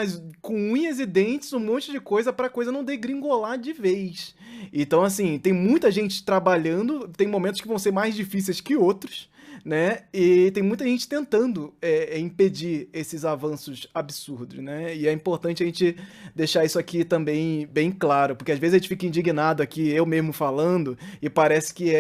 unhas e dentes um monte de coisa para a coisa não degringolar de vez. Então, assim, tem muita gente trabalhando, tem momentos que vão ser mais difíceis que outros, né? E tem muita gente tentando impedir esses avanços absurdos, né? E é importante a gente deixar isso aqui também bem claro, porque às vezes a gente fica indignado aqui, eu mesmo falando, e parece que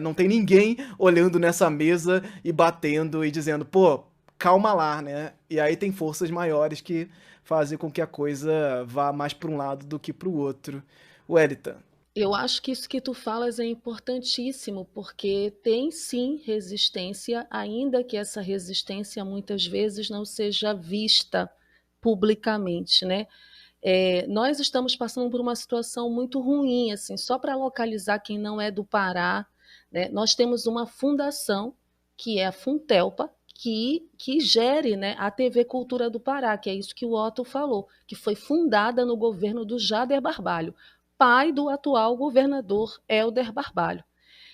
não tem ninguém olhando nessa mesa e batendo e dizendo, pô, calma lá, né? E aí tem forças maiores que fazem com que a coisa vá mais para um lado do que para o outro. Wellington. Eu acho que isso que tu falas é importantíssimo, porque tem sim resistência, ainda que essa resistência muitas vezes não seja vista publicamente, né? Nós estamos passando por uma situação muito ruim, assim, só para localizar quem não é do Pará, né? Nós temos uma fundação, que é a Funtelpa, que gere, né, a TV Cultura do Pará, que é isso que o Otto falou, que foi fundada no governo do Jader Barbalho, pai do atual governador Hélder Barbalho.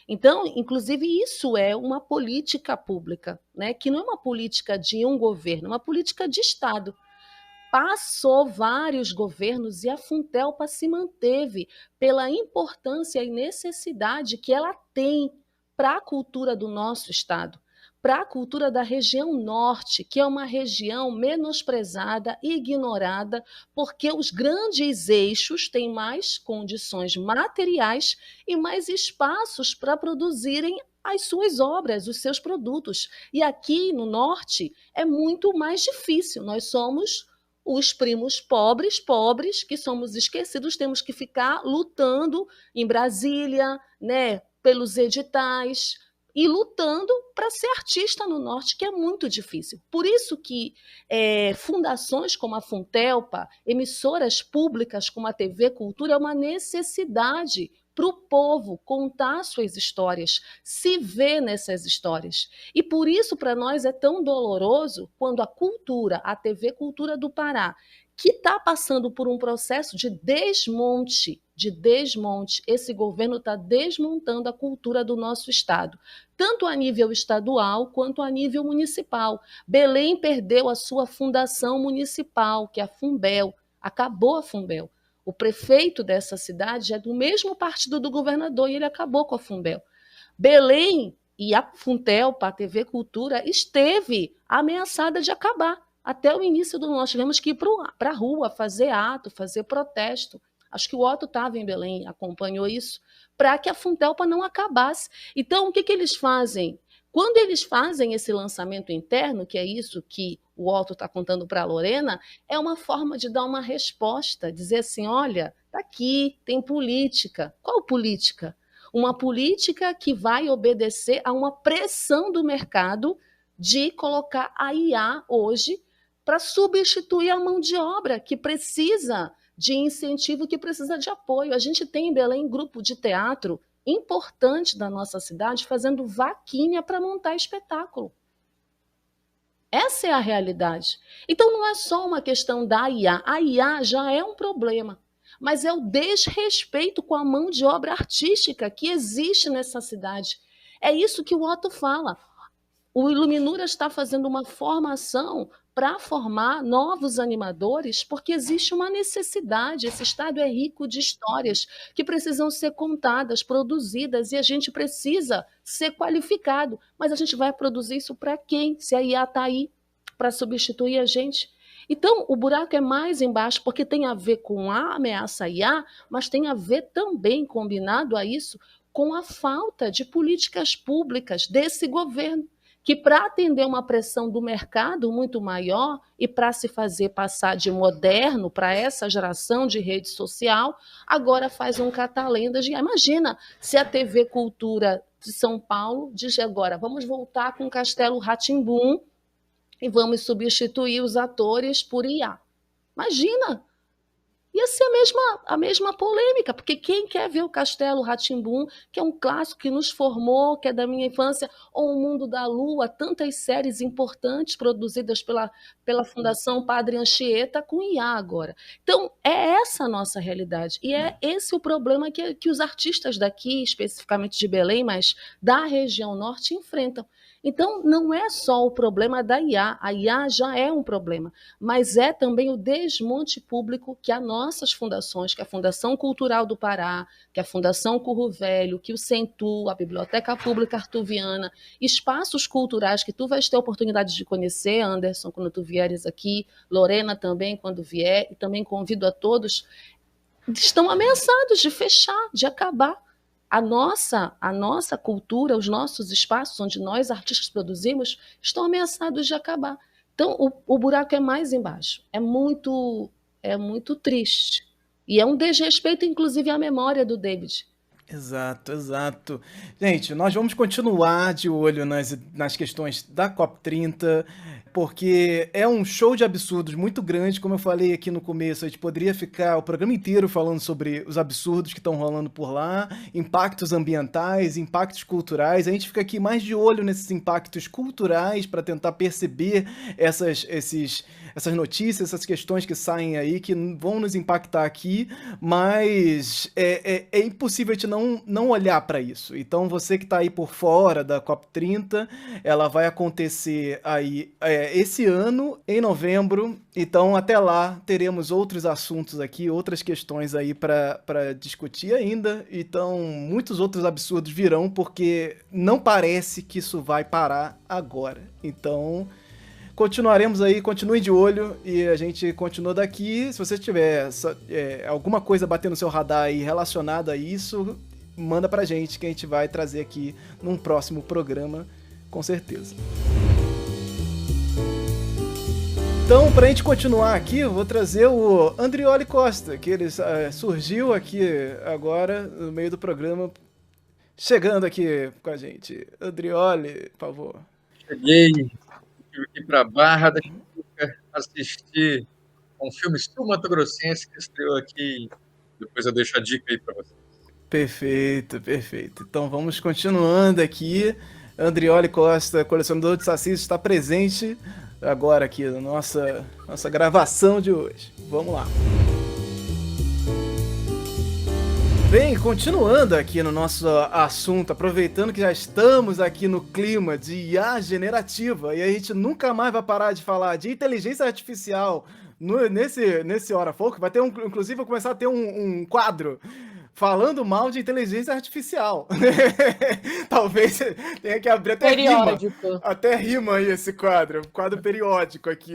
Então, inclusive, isso é uma política pública, né, que não é uma política de um governo, é uma política de Estado. Passou vários governos e a Funtelpa se manteve pela importância e necessidade que ela tem para a cultura do nosso estado, para a cultura da região norte, que é uma região menosprezada e ignorada, porque os grandes eixos têm mais condições materiais e mais espaços para produzirem as suas obras, os seus produtos. E aqui no norte é muito mais difícil. Nós somos os primos pobres, que somos esquecidos, temos que ficar lutando em Brasília, né, pelos editais, e lutando para ser artista no norte, que é muito difícil. Por isso que fundações como a Funtelpa, emissoras públicas como a TV Cultura, é uma necessidade para o povo contar suas histórias, se ver nessas histórias. E por isso, para nós, é tão doloroso quando a cultura, a TV Cultura do Pará, que está passando por um processo de desmonte, esse governo está desmontando a cultura do nosso estado, tanto a nível estadual quanto a nível municipal. Belém perdeu a sua fundação municipal, que é a Fumbel, acabou a Fumbel. O prefeito dessa cidade é do mesmo partido do governador e ele acabou com a Fumbel. Belém e a Funtelpa, a TV Cultura, esteve ameaçada de acabar. Até o início do ano, nós tivemos que ir para a rua, fazer ato, fazer protesto. Acho que o Otto estava em Belém, acompanhou isso, para que a Funtelpa não acabasse. Então, o que eles fazem? Quando eles fazem esse lançamento interno, que é isso que o Otto está contando para a Lorena, é uma forma de dar uma resposta, dizer assim, olha, está aqui, tem política. Qual política? Uma política que vai obedecer a uma pressão do mercado de colocar a IA hoje para substituir a mão de obra que precisa de incentivo, que precisa de apoio. A gente tem em Belém grupo de teatro importante da nossa cidade fazendo vaquinha para montar espetáculo. Essa é a realidade. Então não é só uma questão da IA. A IA já é um problema, mas é o desrespeito com a mão de obra artística que existe nessa cidade. É isso que o Otto fala. O Iluminura está fazendo uma formação para formar novos animadores, porque existe uma necessidade. Esse estado é rico de histórias que precisam ser contadas, produzidas, e a gente precisa ser qualificado. Mas a gente vai produzir isso para quem? Se a IA está aí para substituir a gente. Então, o buraco é mais embaixo, porque tem a ver com a ameaça IA, mas tem a ver também, combinado a isso, com a falta de políticas públicas desse governo, que para atender uma pressão do mercado muito maior e para se fazer passar de moderno para essa geração de rede social, agora faz um catalendas. Imagina se a TV Cultura de São Paulo diz agora, vamos voltar com o Castelo Rá-Tim-Bum e vamos substituir os atores por IA. Imagina! Ia ser a mesma polêmica, porque quem quer ver o Castelo Rá-Tim-Bum, que é um clássico que nos formou, que é da minha infância, ou O Mundo da Lua, tantas séries importantes produzidas pela Fundação Padre Anchieta, com IA agora. Então, é essa a nossa realidade. E é esse o problema que os artistas daqui, especificamente de Belém, mas da região norte, enfrentam. Então, não é só o problema da IA, a IA já é um problema, mas é também o desmonte público que as nossas fundações, que a Fundação Cultural do Pará, que a Fundação Curro Velho, que o Centu, a Biblioteca Pública Artuviana, espaços culturais que tu vais ter a oportunidade de conhecer, Anderson, quando tu vieres aqui, Lorena também, quando vier, e também convido a todos, estão ameaçados de fechar, de acabar. A nossa cultura, os nossos espaços onde nós, artistas, produzimos, estão ameaçados de acabar. Então, o buraco é mais embaixo. É muito triste. E é um desrespeito, inclusive, à memória do David. Exato, exato. Gente, nós vamos continuar de olho nas questões da COP30, porque é um show de absurdos muito grande, como eu falei aqui no começo, a gente poderia ficar o programa inteiro falando sobre os absurdos que estão rolando por lá, impactos ambientais, impactos culturais, a gente fica aqui mais de olho nesses impactos culturais para tentar perceber essas notícias, essas questões que saem aí, que vão nos impactar aqui, mas é impossível a gente não olhar para isso. Então, você que está aí por fora da COP30, ela vai acontecer aí esse ano, em novembro. Então, até lá, teremos outros assuntos aqui, outras questões aí para discutir ainda. Então, muitos outros absurdos virão, porque não parece que isso vai parar agora. Então, continuaremos aí, continue de olho e a gente continua daqui. Se você tiver alguma coisa batendo no seu radar aí relacionada a isso, manda pra gente que a gente vai trazer aqui num próximo programa, com certeza. Então, pra gente continuar aqui, eu vou trazer o Andrioli Costa, que ele surgiu aqui agora, no meio do programa, chegando aqui com a gente. Andrioli, por favor. Cheguei, estive aqui para Barra da Tijuca assistir um filme sul-mato-grossense que estreou aqui. Depois eu deixo a dica aí para vocês. Perfeito, perfeito. Então vamos continuando aqui. Andrioli Costa, colecionador de sacis, está presente agora aqui na nossa gravação de hoje. Vamos lá. Bem, continuando aqui no nosso assunto, aproveitando que já estamos aqui no clima de IA generativa e a gente nunca mais vai parar de falar de inteligência artificial nesse Hora Folk, vai ter inclusive vai começar a ter um quadro falando mal de inteligência artificial. Talvez tenha que abrir até periódico. Rima. Até rima aí esse quadro periódico aqui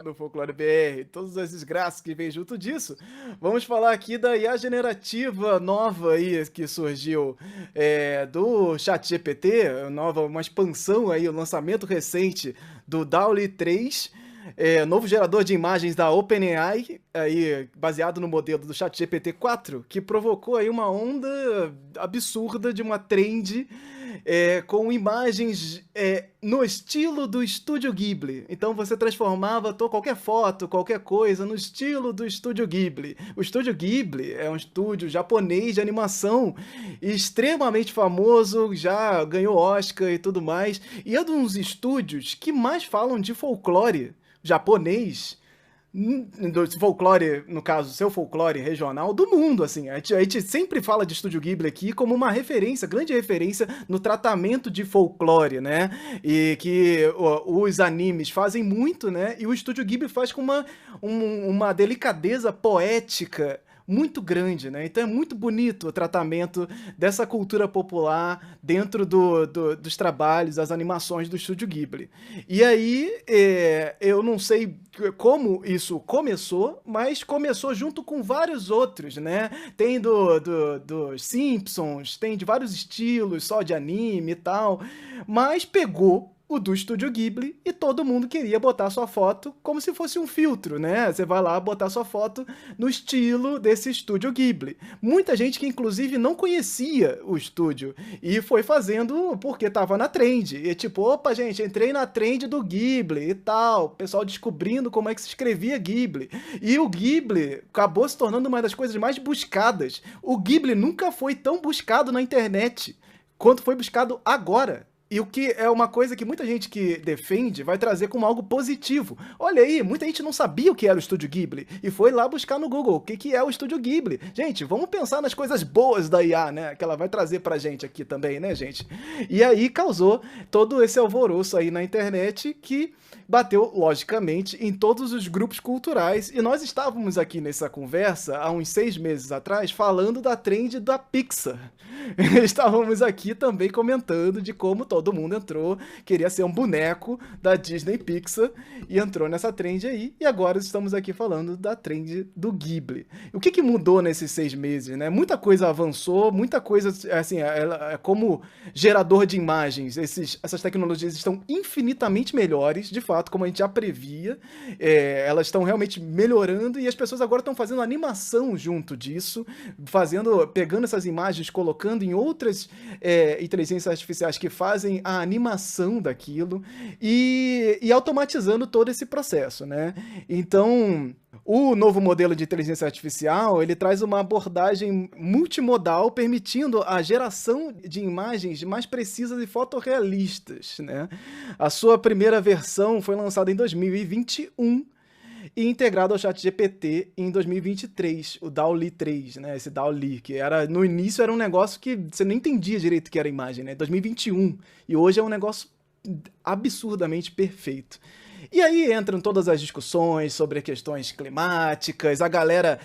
no Folclore BR. Todos esses graças que vem junto disso. Vamos falar aqui da IA generativa nova aí que surgiu do ChatGPT, uma expansão aí, o lançamento recente do DALL-E 3. Novo gerador de imagens da OpenAI, aí, baseado no modelo do ChatGPT 4, que provocou aí uma onda absurda de uma trend com imagens no estilo do Estúdio Ghibli. Então você transformava qualquer foto, qualquer coisa no estilo do Estúdio Ghibli. O Estúdio Ghibli é um estúdio japonês de animação extremamente famoso, já ganhou Oscar e tudo mais, e é um dos estúdios que mais falam de folclore japonês, do folclore, no caso, seu folclore regional do mundo, assim. A gente sempre fala de Estúdio Ghibli aqui como uma referência, grande referência no tratamento de folclore, né? E que os animes fazem muito, né? E o Estúdio Ghibli faz com uma delicadeza poética muito grande, né? Então é muito bonito o tratamento dessa cultura popular dentro dos trabalhos, das animações do Estúdio Ghibli. E aí, eu não sei como isso começou, mas começou junto com vários outros, né? Tem dos Simpsons, tem de vários estilos, só de anime e tal, mas pegou o do Estúdio Ghibli e todo mundo queria botar sua foto como se fosse um filtro, né? Você vai lá botar sua foto no estilo desse Estúdio Ghibli. Muita gente que inclusive não conhecia o estúdio e foi fazendo porque tava na trend. E tipo, opa gente, entrei na trend do Ghibli e tal. O pessoal descobrindo como é que se escrevia Ghibli. E o Ghibli acabou se tornando uma das coisas mais buscadas. O Ghibli nunca foi tão buscado na internet quanto foi buscado agora. E o que é uma coisa que muita gente que defende vai trazer como algo positivo. Olha aí, muita gente não sabia o que era o Estúdio Ghibli e foi lá buscar no Google o que é o Estúdio Ghibli. Gente, vamos pensar nas coisas boas da IA, né? Que ela vai trazer pra gente aqui também, né, gente? E aí causou todo esse alvoroço aí na internet que bateu, logicamente, em todos os grupos culturais. E nós estávamos aqui nessa conversa, há uns 6 meses atrás, falando da trend da Pixar. Estávamos aqui também comentando de como todo mundo entrou, queria ser um boneco da Disney Pixar, e entrou nessa trend aí. E agora estamos aqui falando da trend do Ghibli. O que mudou nesses 6 meses, né? Muita coisa avançou, muita coisa, assim, como gerador de imagens, essas tecnologias estão infinitamente melhores, de fato. fato, como a gente já previa, elas estão realmente melhorando e as pessoas agora estão fazendo animação junto disso, pegando essas imagens, colocando em outras inteligências artificiais que fazem a animação daquilo e automatizando todo esse processo, né? Então, o novo modelo de inteligência artificial, ele traz uma abordagem multimodal, permitindo a geração de imagens mais precisas e fotorrealistas, né? A sua primeira versão foi lançada em 2021 e integrado ao ChatGPT em 2023, o DALL-E 3, né? Esse DALL-E, que no início era um negócio que você nem entendia direito o que era a imagem, né? 2021, e hoje é um negócio absurdamente perfeito. E aí entram todas as discussões sobre questões climáticas, a galera,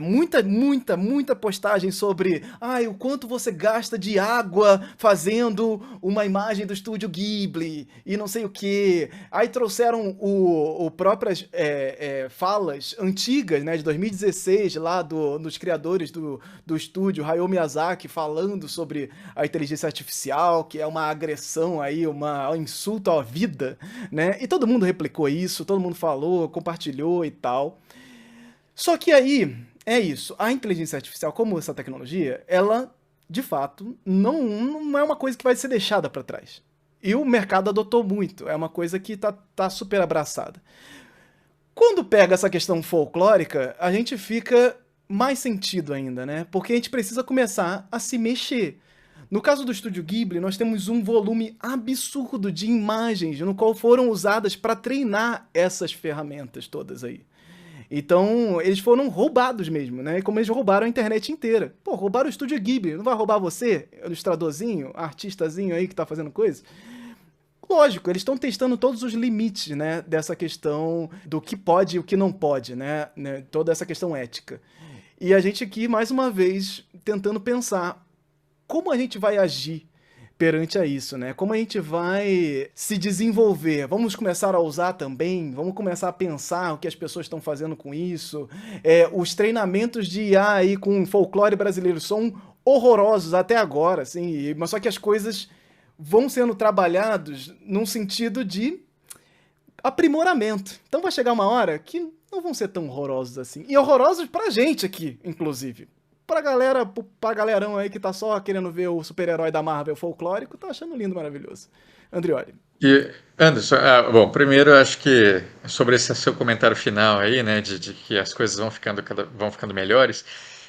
muita postagem sobre o quanto você gasta de água fazendo uma imagem do estúdio Ghibli e não sei o que. Aí trouxeram próprias falas antigas, né, de 2016, lá dos criadores do estúdio, Hayao Miyazaki, falando sobre a inteligência artificial, que é uma agressão aí, um insulto à vida, né? E todo mundo replicou isso, todo mundo falou, compartilhou e tal. Só que aí, é isso, a inteligência artificial, como essa tecnologia, ela, de fato, não é uma coisa que vai ser deixada para trás. E o mercado adotou muito, é uma coisa que tá super abraçada. Quando pega essa questão folclórica, a gente fica mais sentido ainda, né? Porque a gente precisa começar a se mexer. No caso do Estúdio Ghibli, nós temos um volume absurdo de imagens no qual foram usadas para treinar essas ferramentas todas aí. Então, eles foram roubados mesmo, né? Como eles roubaram a internet inteira. Pô, roubaram o Estúdio Ghibli, não vai roubar você, ilustradorzinho, artistazinho aí que tá fazendo coisa? Lógico, eles estão testando todos os limites, né, dessa questão do que pode e o que não pode, né? Toda essa questão ética. E a gente aqui, mais uma vez, tentando pensar como a gente vai agir perante a isso, né? Como a gente vai se desenvolver? Vamos começar a usar também? Vamos começar a pensar o que as pessoas estão fazendo com isso? Os treinamentos de IA aí com folclore brasileiro são horrorosos até agora, assim, mas só que as coisas vão sendo trabalhados num sentido de aprimoramento. Então vai chegar uma hora que não vão ser tão horrorosos assim. E horrorosos pra gente aqui, inclusive. Pra galerão aí que tá só querendo ver o super-herói da Marvel folclórico, tá achando lindo, maravilhoso. Andrioli. E, Anderson, bom, primeiro eu acho que sobre esse seu comentário final aí, né, de que as coisas vão ficando melhores,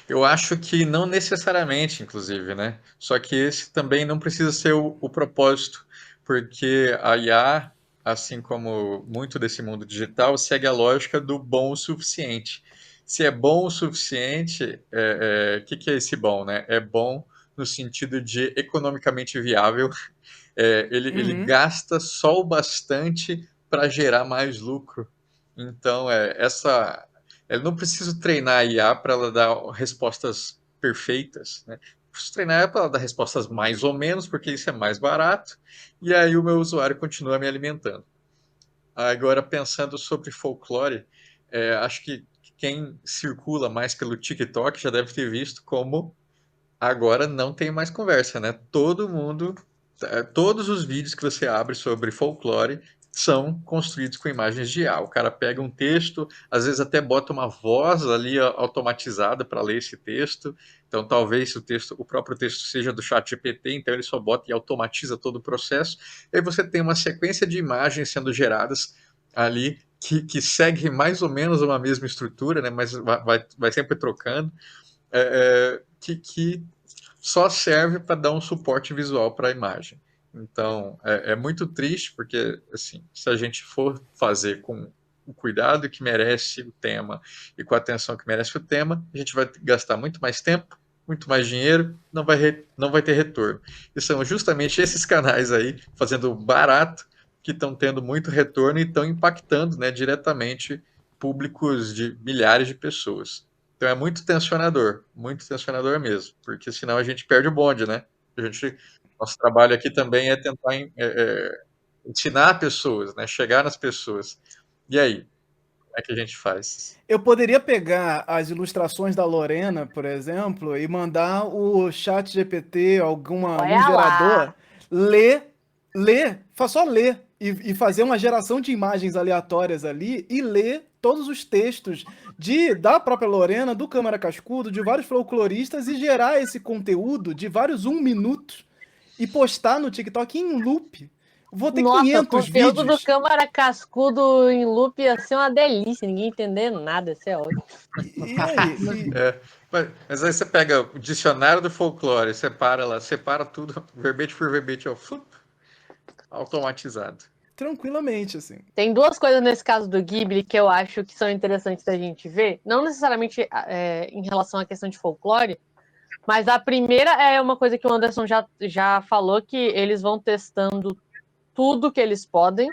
eu acho que não necessariamente, inclusive, né, só que esse também não precisa ser o propósito, porque a IA, assim como muito desse mundo digital, segue a lógica do bom o suficiente. Se é bom o suficiente, que é esse bom, né? É bom no sentido de economicamente viável. Ele gasta só o bastante para gerar mais lucro. Então, eu não preciso treinar a IA para ela dar respostas perfeitas, né? Preciso treinar ela para ela dar respostas mais ou menos, porque isso é mais barato, e aí o meu usuário continua me alimentando. Agora, pensando sobre folclore, acho que quem circula mais pelo TikTok já deve ter visto como agora não tem mais conversa, né? Todo mundo, todos os vídeos que você abre sobre folclore são construídos com imagens de IA. O cara pega um texto, às vezes até bota uma voz ali automatizada para ler esse texto. Então, talvez o próprio texto seja do ChatGPT, então ele só bota e automatiza todo o processo. E aí você tem uma sequência de imagens sendo geradas ali que segue mais ou menos uma mesma estrutura, né? Mas vai sempre trocando, que só serve para dar um suporte visual para a imagem. Então, é muito triste, porque assim, se a gente for fazer com o cuidado que merece o tema e com a atenção que merece o tema, a gente vai gastar muito mais tempo, muito mais dinheiro, não vai ter retorno. E são justamente esses canais aí, fazendo barato, que estão tendo muito retorno e estão impactando, né, diretamente públicos de milhares de pessoas. Então é muito tensionador mesmo, porque senão a gente perde o bonde, né? Nosso trabalho aqui também é tentar ensinar pessoas, né? Chegar nas pessoas. E aí, como é que a gente faz? Eu poderia pegar as ilustrações da Lorena, por exemplo, e mandar o ChatGPT, algum gerador, ler, só ler e fazer uma geração de imagens aleatórias ali e ler todos os textos da própria Lorena, do Câmara Cascudo, de vários folcloristas e gerar esse conteúdo de vários 1 minuto e postar no TikTok em loop. Vou ter Nossa, o 500 conteúdo do vídeos. Câmara Cascudo em loop ia ser uma delícia, ninguém entender nada, isso é ótimo. E aí? Mas aí você pega o dicionário do folclore, separa tudo, verbete por verbete, ó, automatizado. Tranquilamente, assim. Tem duas coisas nesse caso do Ghibli que eu acho que são interessantes da gente ver, não necessariamente em relação à questão de folclore, mas a primeira é uma coisa que o Anderson já falou, que eles vão testando tudo que eles podem.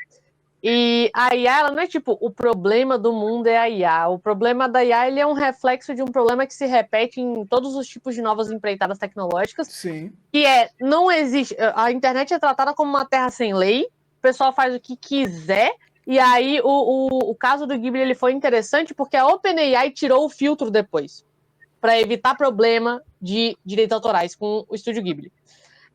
E a IA, ela não é tipo, o problema do mundo é a IA. O problema da IA, ele é um reflexo de um problema que se repete em todos os tipos de novas empreitadas tecnológicas. Sim. Que não existe... A internet é tratada como uma terra sem lei, o pessoal faz o que quiser, e aí o caso do Ghibli, ele foi interessante porque a OpenAI tirou o filtro depois, para evitar problema de direitos autorais com o estúdio Ghibli.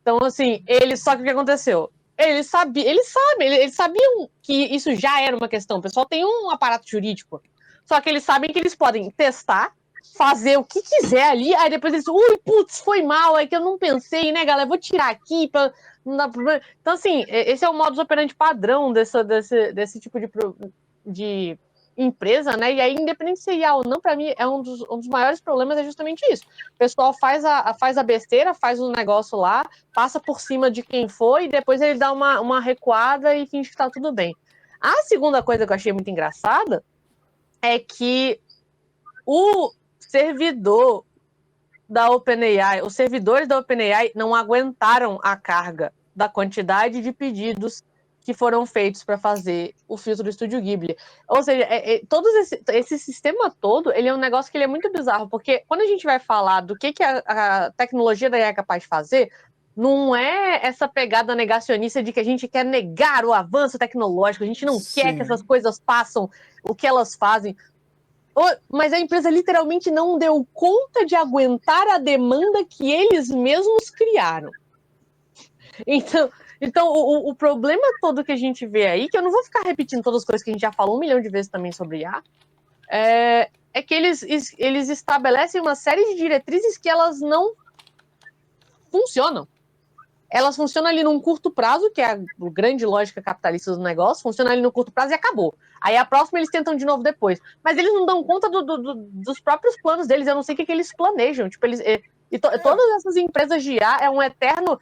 Então, assim, só que o que aconteceu? Eles sabiam que isso já era uma questão. O pessoal tem um aparato jurídico. Só que eles sabem que eles podem testar, fazer o que quiser ali, aí depois eles, putz, foi mal, é que eu não pensei, né, galera? Vou tirar aqui pra não dar problema. Então, assim, esse é o modus operandi padrão desse tipo de empresa, né? E aí, independente de ser IA ou não, para mim, um dos maiores problemas é justamente isso. O pessoal faz a besteira, faz o negócio lá, passa por cima de quem foi, e depois ele dá uma recuada e finge que tá tudo bem. A segunda coisa que eu achei muito engraçada é que o servidor da OpenAI, os servidores da OpenAI não aguentaram a carga da quantidade de pedidos que foram feitos para fazer o filtro do Estúdio Ghibli. Ou seja, esse sistema todo, ele é um negócio que ele é muito bizarro, porque quando a gente vai falar do que a tecnologia da IA é capaz de fazer, não é essa pegada negacionista de que a gente quer negar o avanço tecnológico, a gente não quer que essas coisas façam o que elas fazem. Mas a empresa literalmente não deu conta de aguentar a demanda que eles mesmos criaram. Então o problema todo que a gente vê aí, que eu não vou ficar repetindo todas as coisas que a gente já falou 1 milhão de vezes também sobre IA, é que eles estabelecem uma série de diretrizes que elas não funcionam. Elas funcionam ali num curto prazo, que é a grande lógica capitalista do negócio, funciona ali no curto prazo e acabou. Aí a próxima eles tentam de novo depois. Mas eles não dão conta dos próprios planos deles, eu não sei o que eles planejam. Tipo, todas essas empresas de IA é um eterno...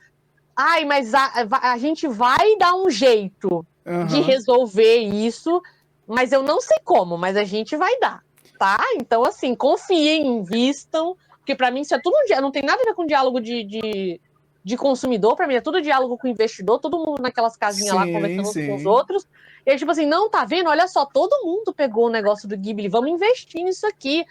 mas a gente vai dar um jeito de resolver isso, mas eu não sei como, mas a gente vai dar, tá? Então, assim, confiem, invistam, porque pra mim isso é tudo não tem nada a ver com diálogo de consumidor, pra mim é tudo diálogo com o investidor, todo mundo naquelas casinhas lá conversando com os outros, e aí tipo assim, não, tá vendo? Olha só, todo mundo pegou o negócio do Ghibli, vamos investir nisso aqui.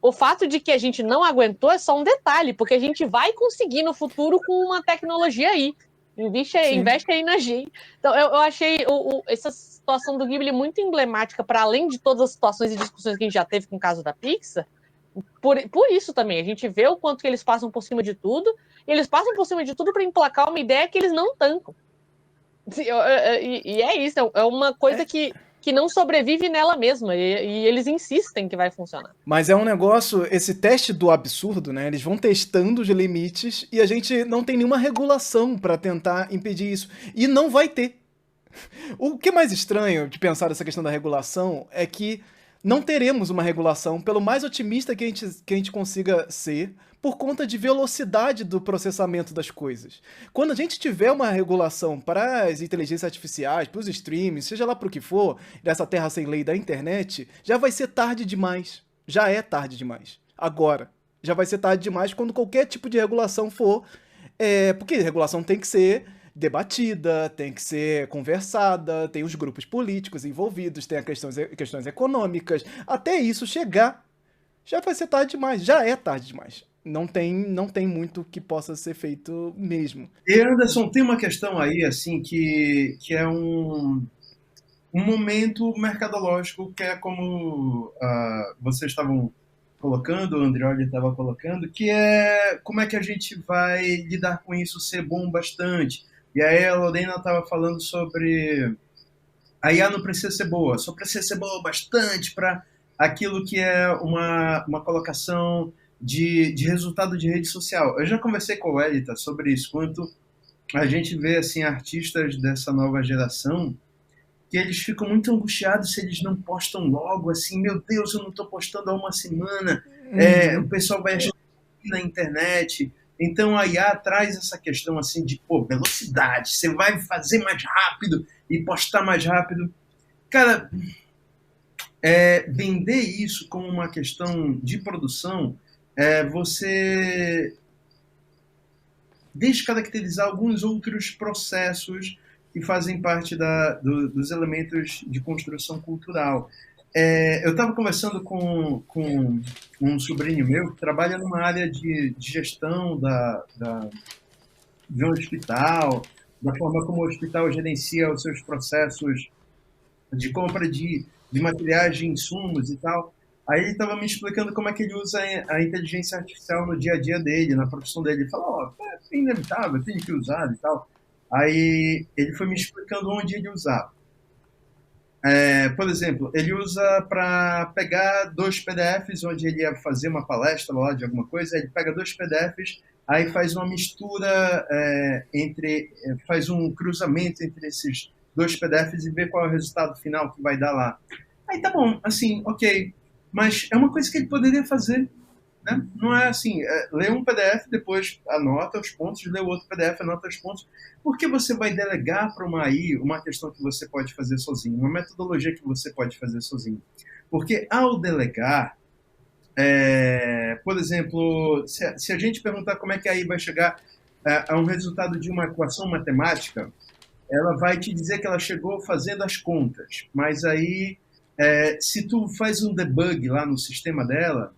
O fato de que a gente não aguentou é só um detalhe, porque a gente vai conseguir no futuro com uma tecnologia aí. Investe aí na gente. Então, eu achei essa situação do Ghibli muito emblemática, para além de todas as situações e discussões que a gente já teve com o caso da Pixar. Por isso também, a gente vê o quanto que eles passam por cima de tudo, e eles passam por cima de tudo para emplacar uma ideia que eles não tancam. E é isso, é uma coisa que não sobrevive nela mesma, e eles insistem que vai funcionar. Mas é um negócio, esse teste do absurdo, né? Eles vão testando os limites e a gente não tem nenhuma regulação para tentar impedir isso. E não vai ter. O que é mais estranho de pensar nessa questão da regulação é que não teremos uma regulação, pelo mais otimista que a gente consiga ser, por conta de velocidade do processamento das coisas. Quando a gente tiver uma regulação para as inteligências artificiais, para os streams, seja lá para o que for, dessa terra sem lei da internet, já vai ser tarde demais. Já é tarde demais. Agora. Já vai ser tarde demais quando qualquer tipo de regulação for. Porque regulação tem que ser debatida, tem que ser conversada, tem os grupos políticos envolvidos, tem as questões econômicas. Até isso chegar, já vai ser tarde demais. Já é tarde demais. Não tem muito que possa ser feito mesmo. E, Anderson, tem uma questão aí, assim, que é um momento mercadológico, que é como vocês estavam colocando, o Andreoli estava colocando, que é como é que a gente vai lidar com isso ser bom bastante. E aí a Lorena estava falando sobre a IA não precisa ser boa, só precisa ser boa bastante para aquilo que é uma colocação de resultado de rede social. Eu já conversei com o Elita sobre isso, quanto a gente vê assim, artistas dessa nova geração que eles ficam muito angustiados se eles não postam logo, assim, meu Deus, eu não estou postando há uma semana, o pessoal vai achar na internet. Então a IA traz essa questão assim de velocidade, você vai fazer mais rápido e postar mais rápido. Cara, vender isso como uma questão de produção, você descaracterizar alguns outros processos que fazem parte dos elementos de construção cultural. Eu estava conversando com um sobrinho meu que trabalha numa área de gestão de um hospital, da forma como o hospital gerencia os seus processos de compra de materiais, de insumos e tal. Aí ele estava me explicando como é que ele usa a inteligência artificial no dia a dia dele, na profissão dele. Ele falou, é inevitável, eu tenho que usar e tal. Aí ele foi me explicando onde ele usava. Por exemplo, ele usa para pegar 2 PDFs, onde ele ia fazer uma palestra lá de alguma coisa, ele pega 2 PDFs, aí faz uma mistura faz um cruzamento entre esses 2 PDFs e vê qual é o resultado final que vai dar lá. Aí tá bom, assim, ok, mas é uma coisa que ele poderia fazer, né? Não é assim, lê um PDF, depois anota os pontos, lê o outro PDF, anota os pontos. Por que você vai delegar para uma AI uma questão que você pode fazer sozinho, uma metodologia que você pode fazer sozinho? Porque ao delegar, por exemplo, se a gente perguntar como é que a AI vai chegar a um resultado de uma equação matemática, ela vai te dizer que ela chegou fazendo as contas, mas aí, se tu faz um debug lá no sistema dela,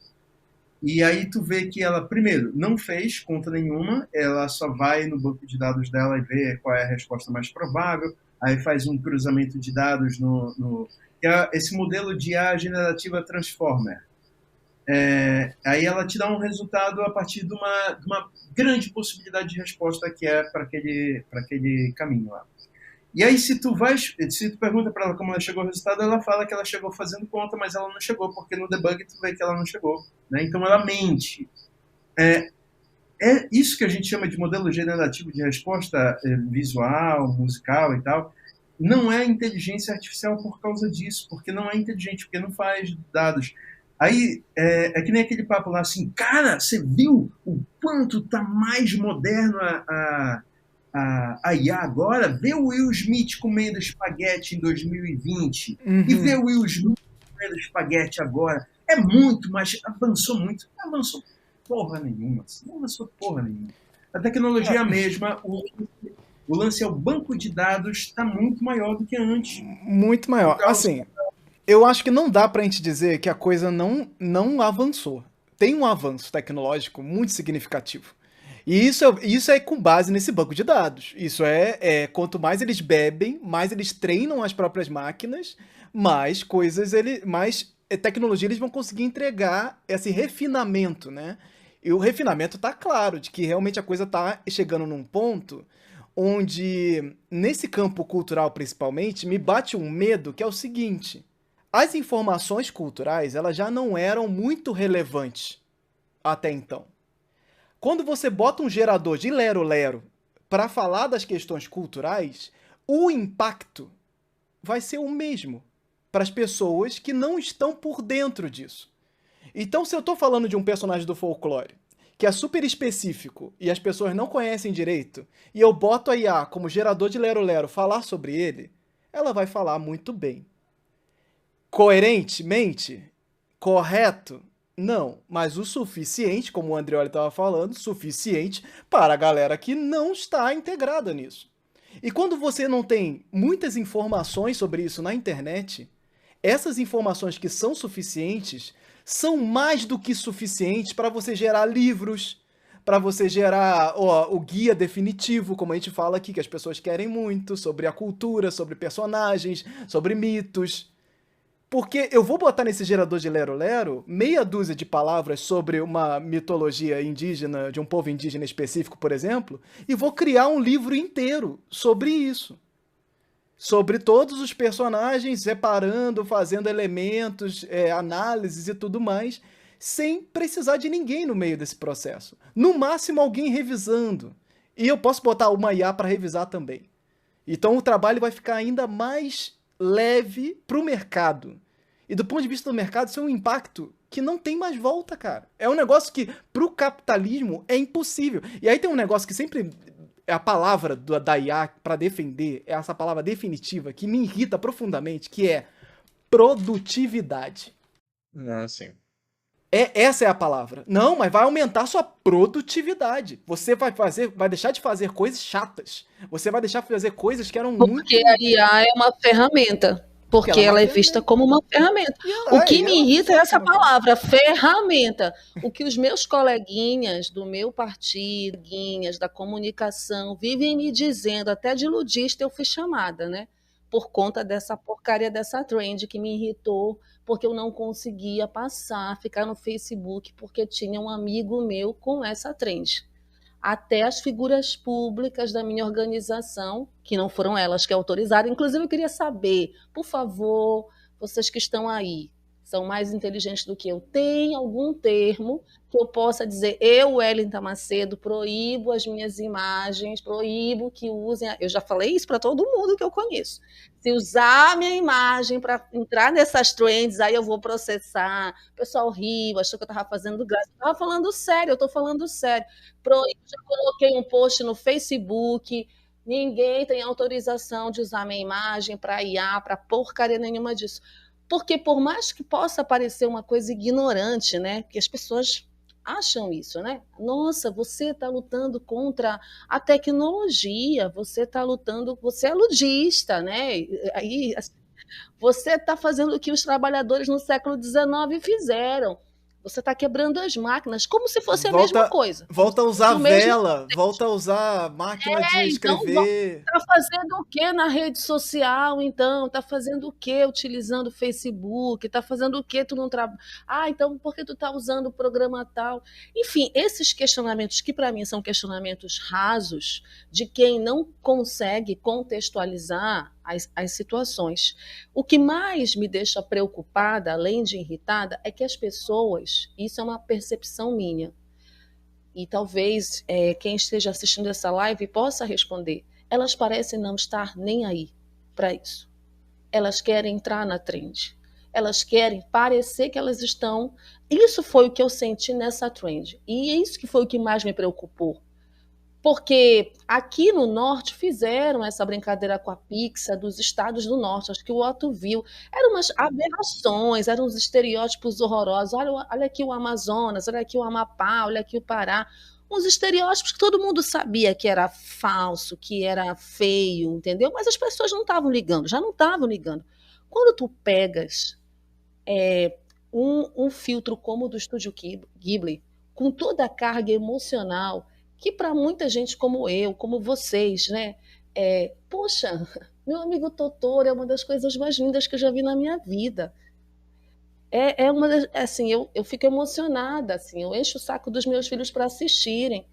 e aí tu vê que ela, primeiro, não fez conta nenhuma, ela só vai no banco de dados dela e vê qual é a resposta mais provável, aí faz um cruzamento de dados que é esse modelo de IA generativa transformer. Aí ela te dá um resultado a partir de uma grande possibilidade de resposta que é para aquele caminho lá. E aí, se tu pergunta para ela como ela chegou ao resultado, ela fala que ela chegou fazendo conta, mas ela não chegou, porque no debug tu vê que ela não chegou, né? Então ela mente. É isso que a gente chama de modelo generativo de resposta visual, musical e tal. Não é inteligência artificial por causa disso, porque não é inteligente, porque não faz dados. Aí é que nem aquele papo lá assim, cara, você viu o quanto tá mais moderno a IA agora? Vê o Will Smith comendo espaguete em 2020 e vê o Will Smith comendo espaguete agora. É muito, mas avançou muito. Não avançou porra nenhuma. Não avançou porra nenhuma. A tecnologia é a mesma, o lance é o banco de dados está muito maior do que antes. Muito maior. Assim, eu acho que não dá pra gente dizer que a coisa não avançou. Tem um avanço tecnológico muito significativo. E isso é com base nesse banco de dados. Isso quanto mais eles bebem, mais eles treinam as próprias máquinas, mais tecnologia eles vão conseguir entregar esse refinamento, né? E o refinamento tá claro, de que realmente a coisa tá chegando num ponto onde, nesse campo cultural principalmente, me bate um medo que é o seguinte: as informações culturais, elas já não eram muito relevantes até então. Quando você bota um gerador de lero-lero para falar das questões culturais, o impacto vai ser o mesmo para as pessoas que não estão por dentro disso. Então, se eu estou falando de um personagem do folclore que é super específico e as pessoas não conhecem direito, e eu boto a IA como gerador de lero-lero falar sobre ele, ela vai falar muito bem. Coerentemente? Correto? Não, mas o suficiente, como o Andreoli estava falando, suficiente para a galera que não está integrada nisso. E quando você não tem muitas informações sobre isso na internet, essas informações que são suficientes são mais do que suficientes para você gerar livros, para você gerar o guia definitivo, como a gente fala aqui, que as pessoas querem muito, sobre a cultura, sobre personagens, sobre mitos. Porque eu vou botar nesse gerador de lero-lero meia dúzia de palavras sobre uma mitologia indígena, de um povo indígena específico, por exemplo, e vou criar um livro inteiro sobre isso. sobre todos os personagens, separando, fazendo elementos, análises e tudo mais, sem precisar de ninguém no meio desse processo. No máximo, alguém revisando. E eu posso botar uma IA para revisar também. Então o trabalho vai ficar ainda mais leve para o mercado. E do ponto de vista do mercado, isso é um impacto que não tem mais volta, cara. É um negócio que, pro capitalismo, é impossível. E aí tem um negócio que sempre é a palavra da IA para defender, é essa palavra definitiva, que me irrita profundamente, que é produtividade. Não, sim. Essa é a palavra. Não, mas vai aumentar sua produtividade. Você vai deixar de fazer coisas chatas. Você vai deixar de fazer coisas que eram muito... Porque a IA é uma ferramenta. Porque ela é vista como uma ferramenta. O que me irrita é essa palavra, ferramenta. O que os meus coleguinhas do meu partido, da comunicação, vivem me dizendo, até de ludista eu fui chamada, né? Por conta dessa porcaria dessa trend que me irritou, porque eu não conseguia ficar no Facebook, porque tinha um amigo meu com essa trend. Até as figuras públicas da minha organização, que não foram elas que autorizaram. Inclusive, eu queria saber, por favor, vocês que estão aí, são mais inteligentes do que eu, tem algum termo que eu possa dizer, eu, Wellington Macedo, proíbo as minhas imagens, proíbo que usem... Eu já falei isso para todo mundo que eu conheço. Se usar a minha imagem para entrar nessas trends, aí eu vou processar. O pessoal riu, achou que eu estava fazendo graça. Eu estava falando sério, eu estou falando sério. Já coloquei um post no Facebook, ninguém tem autorização de usar minha imagem para IA, para porcaria nenhuma disso. Porque por mais que possa parecer uma coisa ignorante, né? Que as pessoas acham isso, né? Nossa, você está lutando contra a tecnologia, você está lutando, você é ludista, né? Aí você está fazendo o que os trabalhadores no século XIX fizeram. Você está quebrando as máquinas, como se fosse a mesma coisa. Volta a usar vela, volta a usar máquina de escrever. Então, está fazendo o que na rede social, então? Está fazendo o que utilizando o Facebook? Está fazendo o que tu não trabalha? Então por que tu está usando o programa tal? Enfim, esses questionamentos que para mim são questionamentos rasos de quem não consegue contextualizar as situações. O que mais me deixa preocupada, além de irritada, é que as pessoas, isso é uma percepção minha, e talvez quem esteja assistindo essa live possa responder, elas parecem não estar nem aí para isso. Elas querem entrar na trend. Elas querem parecer que elas estão... Isso foi o que eu senti nessa trend. E isso que foi o que mais me preocupou. Porque aqui no Norte fizeram essa brincadeira com a Pixar dos estados do Norte, acho que o Otto viu. Eram umas aberrações, eram uns estereótipos horrorosos. Olha aqui o Amazonas, olha aqui o Amapá, olha aqui o Pará. Uns estereótipos que todo mundo sabia que era falso, que era feio, entendeu? Mas as pessoas não estavam ligando, já não estavam ligando. Quando tu pegas um filtro como o do Estúdio Ghibli, com toda a carga emocional, que para muita gente como eu, como vocês, né? Poxa, meu amigo Totoro é uma das coisas mais lindas que eu já vi na minha vida. Uma das, assim, eu fico emocionada, assim, eu encho o saco dos meus filhos para assistirem,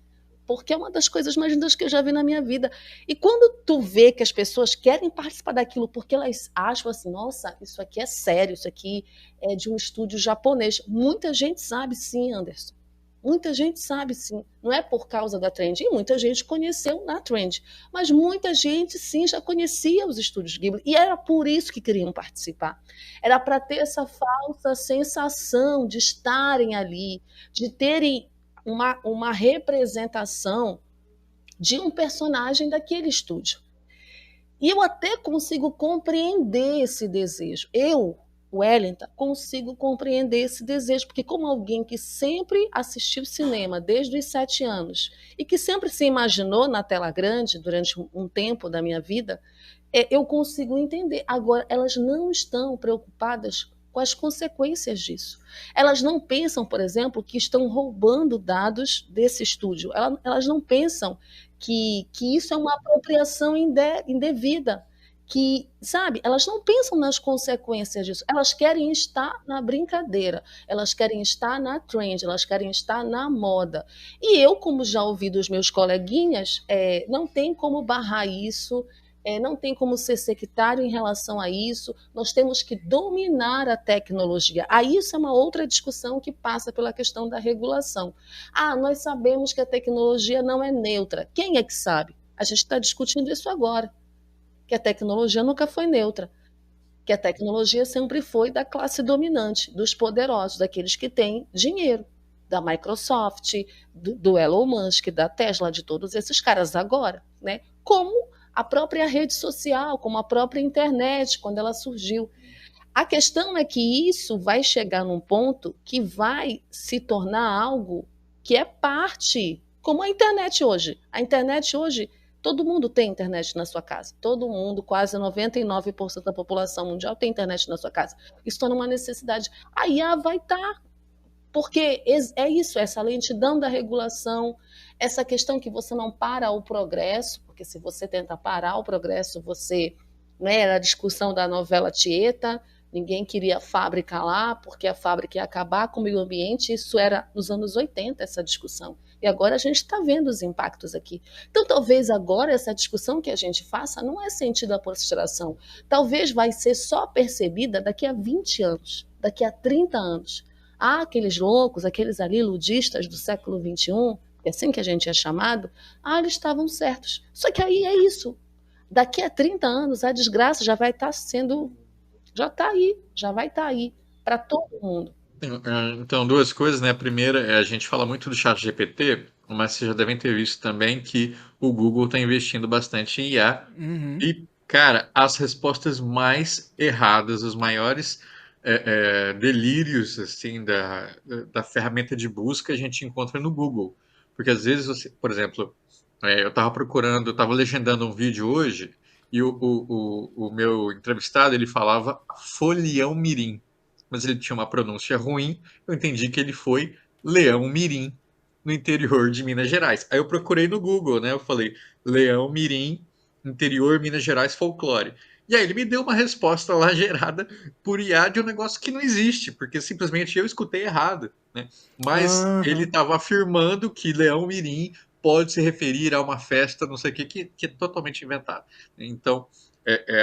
porque é uma das coisas mais lindas que eu já vi na minha vida. E quando tu vê que as pessoas querem participar daquilo porque elas acham assim, nossa, isso aqui é sério, isso aqui é de um estúdio japonês. Muita gente sabe sim, Anderson. Muita gente sabe, sim. Não é por causa da trend. E muita gente conheceu na trend. Mas muita gente, sim, já conhecia os estúdios Ghibli. E era por isso que queriam participar. Era para ter essa falsa sensação de estarem ali, de terem uma representação de um personagem daquele estúdio. E eu até consigo compreender esse desejo. Eu, Wellington, consigo compreender esse desejo, porque como alguém que sempre assistiu cinema desde os 7 anos e que sempre se imaginou na tela grande durante um tempo da minha vida, eu consigo entender. Agora, elas não estão preocupadas com as consequências disso. Elas não pensam, por exemplo, que estão roubando dados desse estúdio. Elas não pensam que isso é uma apropriação indevida. Que, sabe, elas não pensam nas consequências disso, elas querem estar na brincadeira, elas querem estar na trend, elas querem estar na moda. E eu, como já ouvi dos meus coleguinhas, não tem como barrar isso, não tem como ser sectário em relação a isso, nós temos que dominar a tecnologia. Aí isso é uma outra discussão que passa pela questão da regulação. Nós sabemos que a tecnologia não é neutra. Quem é que sabe? A gente está discutindo isso agora, que a tecnologia nunca foi neutra, que a tecnologia sempre foi da classe dominante, dos poderosos, daqueles que têm dinheiro, da Microsoft, do Elon Musk, da Tesla, de todos esses caras agora, né? Como a própria rede social, como a própria internet, quando ela surgiu. A questão é que isso vai chegar num ponto que vai se tornar algo que é parte, como a internet hoje. A internet hoje, todo mundo tem internet na sua casa. Todo mundo, quase 99% da população mundial tem internet na sua casa. Isso torna uma necessidade. A IA vai estar, porque é isso, essa lentidão da regulação, essa questão que você não para o progresso, porque se você tenta parar o progresso, você... Era a discussão da novela Tieta, ninguém queria a fábrica lá, porque a fábrica ia acabar com o meio ambiente, isso era nos anos 80, essa discussão. E agora a gente está vendo os impactos aqui. Então, talvez agora essa discussão que a gente faça não é sentido a prostração. Talvez vai ser só percebida daqui a 20 anos, daqui a 30 anos. Aqueles loucos, aqueles ali ludistas do século XXI, é assim que a gente é chamado, eles estavam certos. Só que aí é isso. Daqui a 30 anos, a desgraça já vai estar sendo... Já está aí, já vai estar aí para todo mundo. Então, duas coisas, né? A primeira é a gente fala muito do ChatGPT, mas vocês já devem ter visto também que o Google está investindo bastante em IA. E, cara, as respostas mais erradas, os maiores delírios assim da ferramenta de busca a gente encontra no Google. Porque às vezes você, por exemplo, eu estava legendando um vídeo hoje e o meu entrevistado ele falava folião mirim, mas ele tinha uma pronúncia ruim, eu entendi que ele foi Leão Mirim, no interior de Minas Gerais. Aí eu procurei no Google, né? Eu falei Leão Mirim, interior Minas Gerais, folclore. E aí ele me deu uma resposta lá gerada por IA de um negócio que não existe, porque simplesmente eu escutei errado, né? Mas ele estava afirmando que Leão Mirim pode se referir a uma festa, não sei o que é totalmente inventado. Então,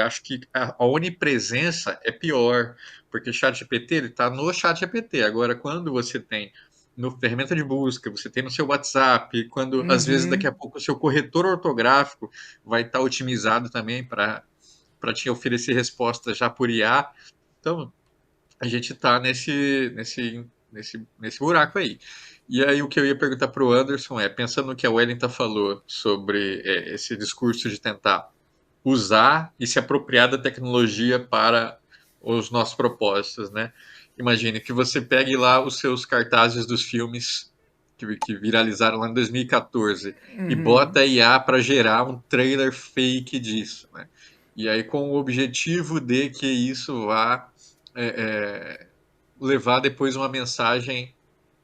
acho que a onipresença é pior, porque o ChatGPT ele está no ChatGPT. Agora, quando você tem no ferramenta de busca, você tem no seu WhatsApp, quando às vezes daqui a pouco o seu corretor ortográfico vai estar otimizado também para te oferecer respostas já por IA. Então, a gente está nesse buraco aí. E aí o que eu ia perguntar para o Anderson pensando no que a Wellington falou sobre esse discurso de tentar usar e se apropriar da tecnologia para os nossos propósitos, né? Imagine que você pegue lá os seus cartazes dos filmes que viralizaram lá em 2014 e bota a IA para gerar um trailer fake disso, né? E aí com o objetivo de que isso vá levar depois uma mensagem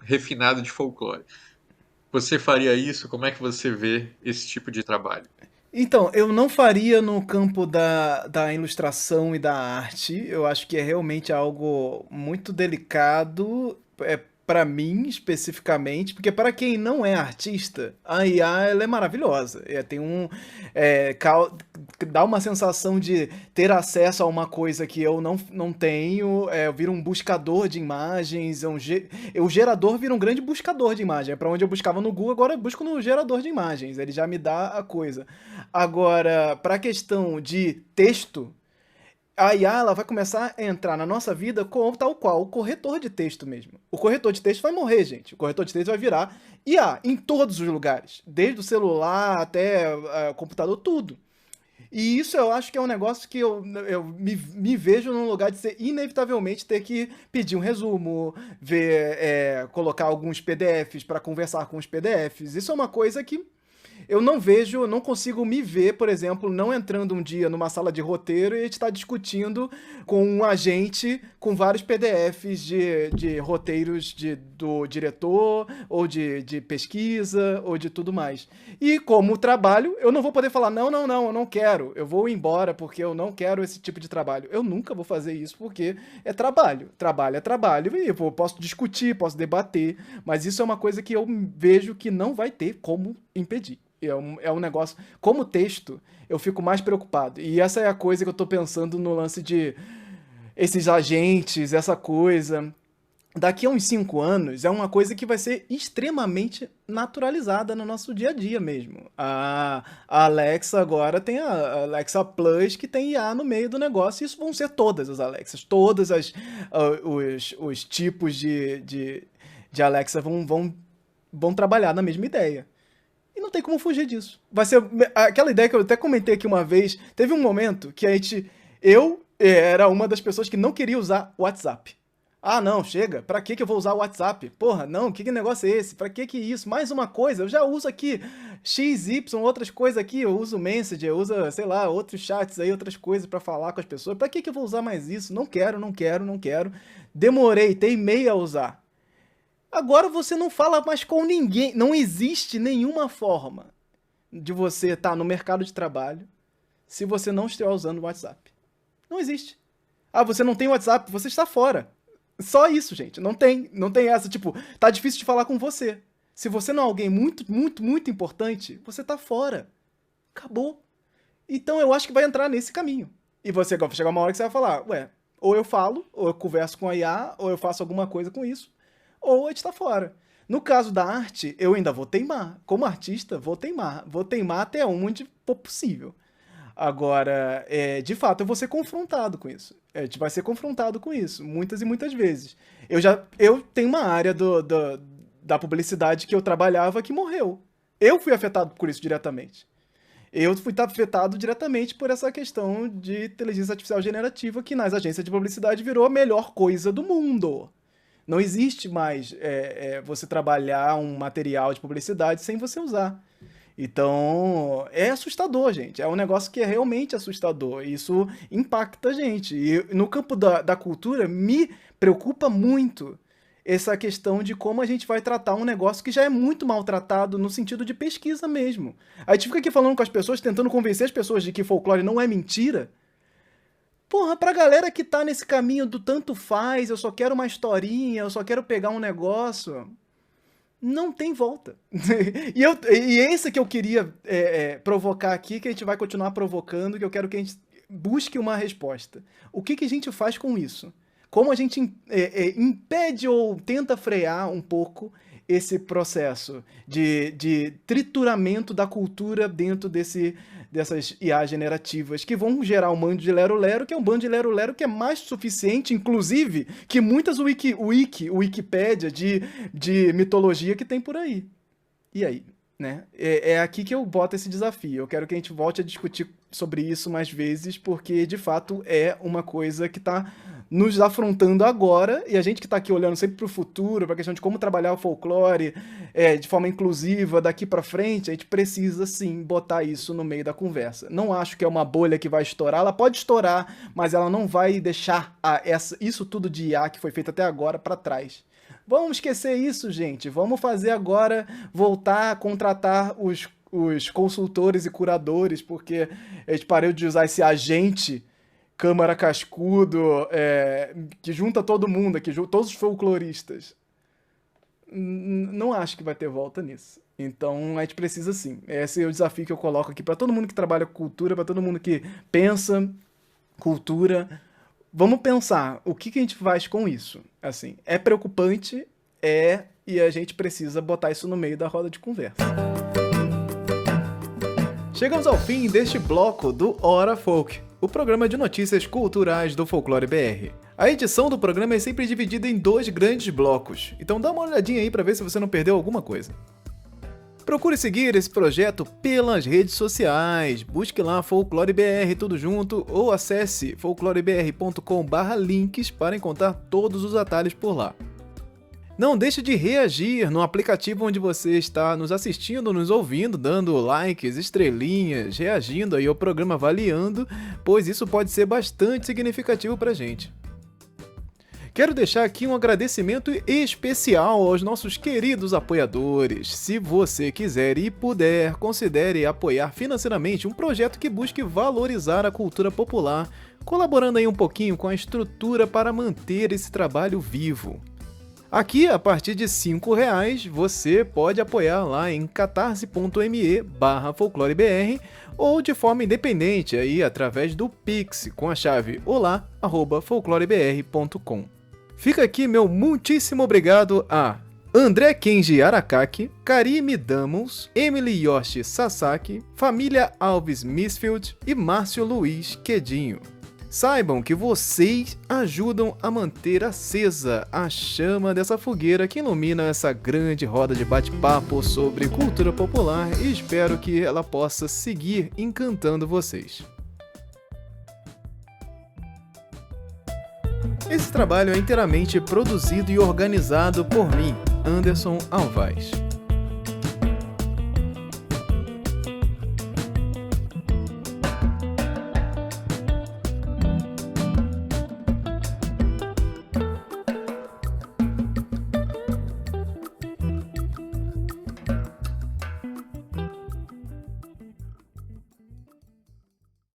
refinada de folclore. Você faria isso? Como é que você vê esse tipo de trabalho? Então, eu não faria no campo da ilustração e da arte. Eu acho que é realmente algo muito delicado, para mim especificamente, porque para quem não é artista, a IA ela é maravilhosa. Dá uma sensação de ter acesso a uma coisa que eu não tenho. Vira um buscador de imagens, o gerador vira um grande buscador de imagem. Para onde eu buscava no Google, agora eu busco no gerador de imagens. Ele já me dá a coisa. Agora, para a questão de texto, a IA ela vai começar a entrar na nossa vida tal qual o corretor de texto mesmo. O corretor de texto vai morrer, gente. O corretor de texto vai virar IA em todos os lugares. Desde o celular até computador, tudo. E isso eu acho que é um negócio que eu me vejo num lugar de ser inevitavelmente ter que pedir um resumo, colocar alguns PDFs para conversar com os PDFs. Isso é uma coisa que eu não consigo me ver, por exemplo, não entrando um dia numa sala de roteiro e a gente está discutindo com um agente com vários PDFs de roteiros do diretor, ou de pesquisa, ou de tudo mais. E como trabalho, eu não vou poder falar, não, eu não quero, eu vou embora porque eu não quero esse tipo de trabalho. Eu nunca vou fazer isso porque é trabalho. Trabalho é trabalho e eu posso discutir, posso debater, mas isso é uma coisa que eu vejo que não vai ter como impedir. E é um negócio... Como texto, eu fico mais preocupado. E essa é a coisa que eu tô pensando no lance de esses agentes, essa coisa. Daqui a uns 5 anos, é uma coisa que vai ser extremamente naturalizada no nosso dia a dia mesmo. A Alexa agora tem a Alexa Plus, que tem IA no meio do negócio, e isso vão ser todas as Alexas. Todos os tipos de Alexa vão trabalhar na mesma ideia. E não tem como fugir disso. Vai ser aquela ideia que eu até comentei aqui uma vez. Teve um momento que eu era uma das pessoas que não queria usar o WhatsApp. Ah, não, chega. Pra que eu vou usar o WhatsApp? Porra, não, que negócio é esse? Pra que isso? Mais uma coisa, eu já uso aqui XY, outras coisas aqui, eu uso Messenger, eu uso, sei lá, outros chats aí, outras coisas pra falar com as pessoas. Pra que eu vou usar mais isso? Não quero. Demorei, teimei a usar. Agora você não fala mais com ninguém. Não existe nenhuma forma de você estar no mercado de trabalho se você não estiver usando o WhatsApp. Não existe. Ah, você não tem WhatsApp, você está fora. Só isso, gente. Não tem essa, tipo, tá difícil de falar com você. Se você não é alguém muito, muito, muito importante, você tá fora. Acabou. Então eu acho que vai entrar nesse caminho. E você vai chegar uma hora que você vai falar, ué, ou eu falo, ou eu converso com a IA, ou eu faço alguma coisa com isso, ou a gente tá fora. No caso da arte, eu ainda vou teimar. Como artista, vou teimar. Vou teimar até onde for possível. Agora, de fato, eu vou ser confrontado com isso. A gente vai ser confrontado com isso, muitas e muitas vezes. Eu tenho uma área da publicidade que eu trabalhava que morreu. Eu fui afetado por isso diretamente. Eu fui afetado diretamente por essa questão de inteligência artificial generativa, que nas agências de publicidade virou a melhor coisa do mundo. Não existe mais você trabalhar um material de publicidade sem você usar. Então, é assustador, gente. É um negócio que é realmente assustador. Isso impacta a gente. E no campo da cultura, me preocupa muito essa questão de como a gente vai tratar um negócio que já é muito maltratado no sentido de pesquisa mesmo. A gente fica aqui falando com as pessoas, tentando convencer as pessoas de que folclore não é mentira. Porra, pra galera que tá nesse caminho do tanto faz, eu só quero uma historinha, eu só quero pegar um negócio... Não tem volta. E esse que eu queria provocar aqui, que a gente vai continuar provocando, que eu quero que a gente busque uma resposta. O que a gente faz com isso? Como a gente impede ou tenta frear um pouco esse processo de trituramento da cultura dentro dessas IA generativas, que vão gerar um bando de lero-lero, que é um bando de lero-lero que é mais suficiente, inclusive, que muitas Wikipédia de mitologia que tem por aí. E aí? Né? É aqui que eu boto esse desafio. Eu quero que a gente volte a discutir sobre isso mais vezes, porque, de fato, é uma coisa que está nos afrontando agora, e a gente que está aqui olhando sempre para o futuro, para a questão de como trabalhar o folclore de forma inclusiva daqui para frente, a gente precisa, sim, botar isso no meio da conversa. Não acho que é uma bolha que vai estourar, ela pode estourar, mas ela não vai deixar isso tudo de IA que foi feito até agora para trás. Vamos esquecer isso, gente. Vamos fazer agora, voltar a contratar os consultores e curadores, porque a gente parou de usar esse agente Câmara Cascudo, que junta todo mundo aqui, todos os folcloristas. Não acho que vai ter volta nisso. Então a gente precisa sim. Esse é o desafio que eu coloco aqui para todo mundo que trabalha com cultura, para todo mundo que pensa cultura. Vamos pensar o que a gente faz com isso. Assim, é preocupante, e a gente precisa botar isso no meio da roda de conversa. Chegamos ao fim deste bloco do Hora Folk, o programa de notícias culturais do Folclore BR. A edição do programa é sempre dividida em 2 grandes blocos, então dá uma olhadinha aí para ver se você não perdeu alguma coisa. Procure seguir esse projeto pelas redes sociais, busque lá Folclore BR tudo junto ou acesse folclorebr.com/links para encontrar todos os atalhos por lá. Não deixe de reagir no aplicativo onde você está nos assistindo, nos ouvindo, dando likes, estrelinhas, reagindo aí ao programa, avaliando, pois isso pode ser bastante significativo pra gente. Quero deixar aqui um agradecimento especial aos nossos queridos apoiadores. Se você quiser e puder, considere apoiar financeiramente um projeto que busque valorizar a cultura popular, colaborando aí um pouquinho com a estrutura para manter esse trabalho vivo. Aqui, a partir de R$5, você pode apoiar lá em catarse.me/folclorebr ou de forma independente aí através do Pix com a chave olá@folclorebr.com. Fica aqui meu muitíssimo obrigado a André Kenji Arakaki, Karime Damos, Emily Yoshi Sasaki, Família Alves Misfield e Márcio Luiz Quedinho. Saibam que vocês ajudam a manter acesa a chama dessa fogueira que ilumina essa grande roda de bate-papo sobre cultura popular e espero que ela possa seguir encantando vocês. Esse trabalho é inteiramente produzido e organizado por mim, Anderson Alvaz.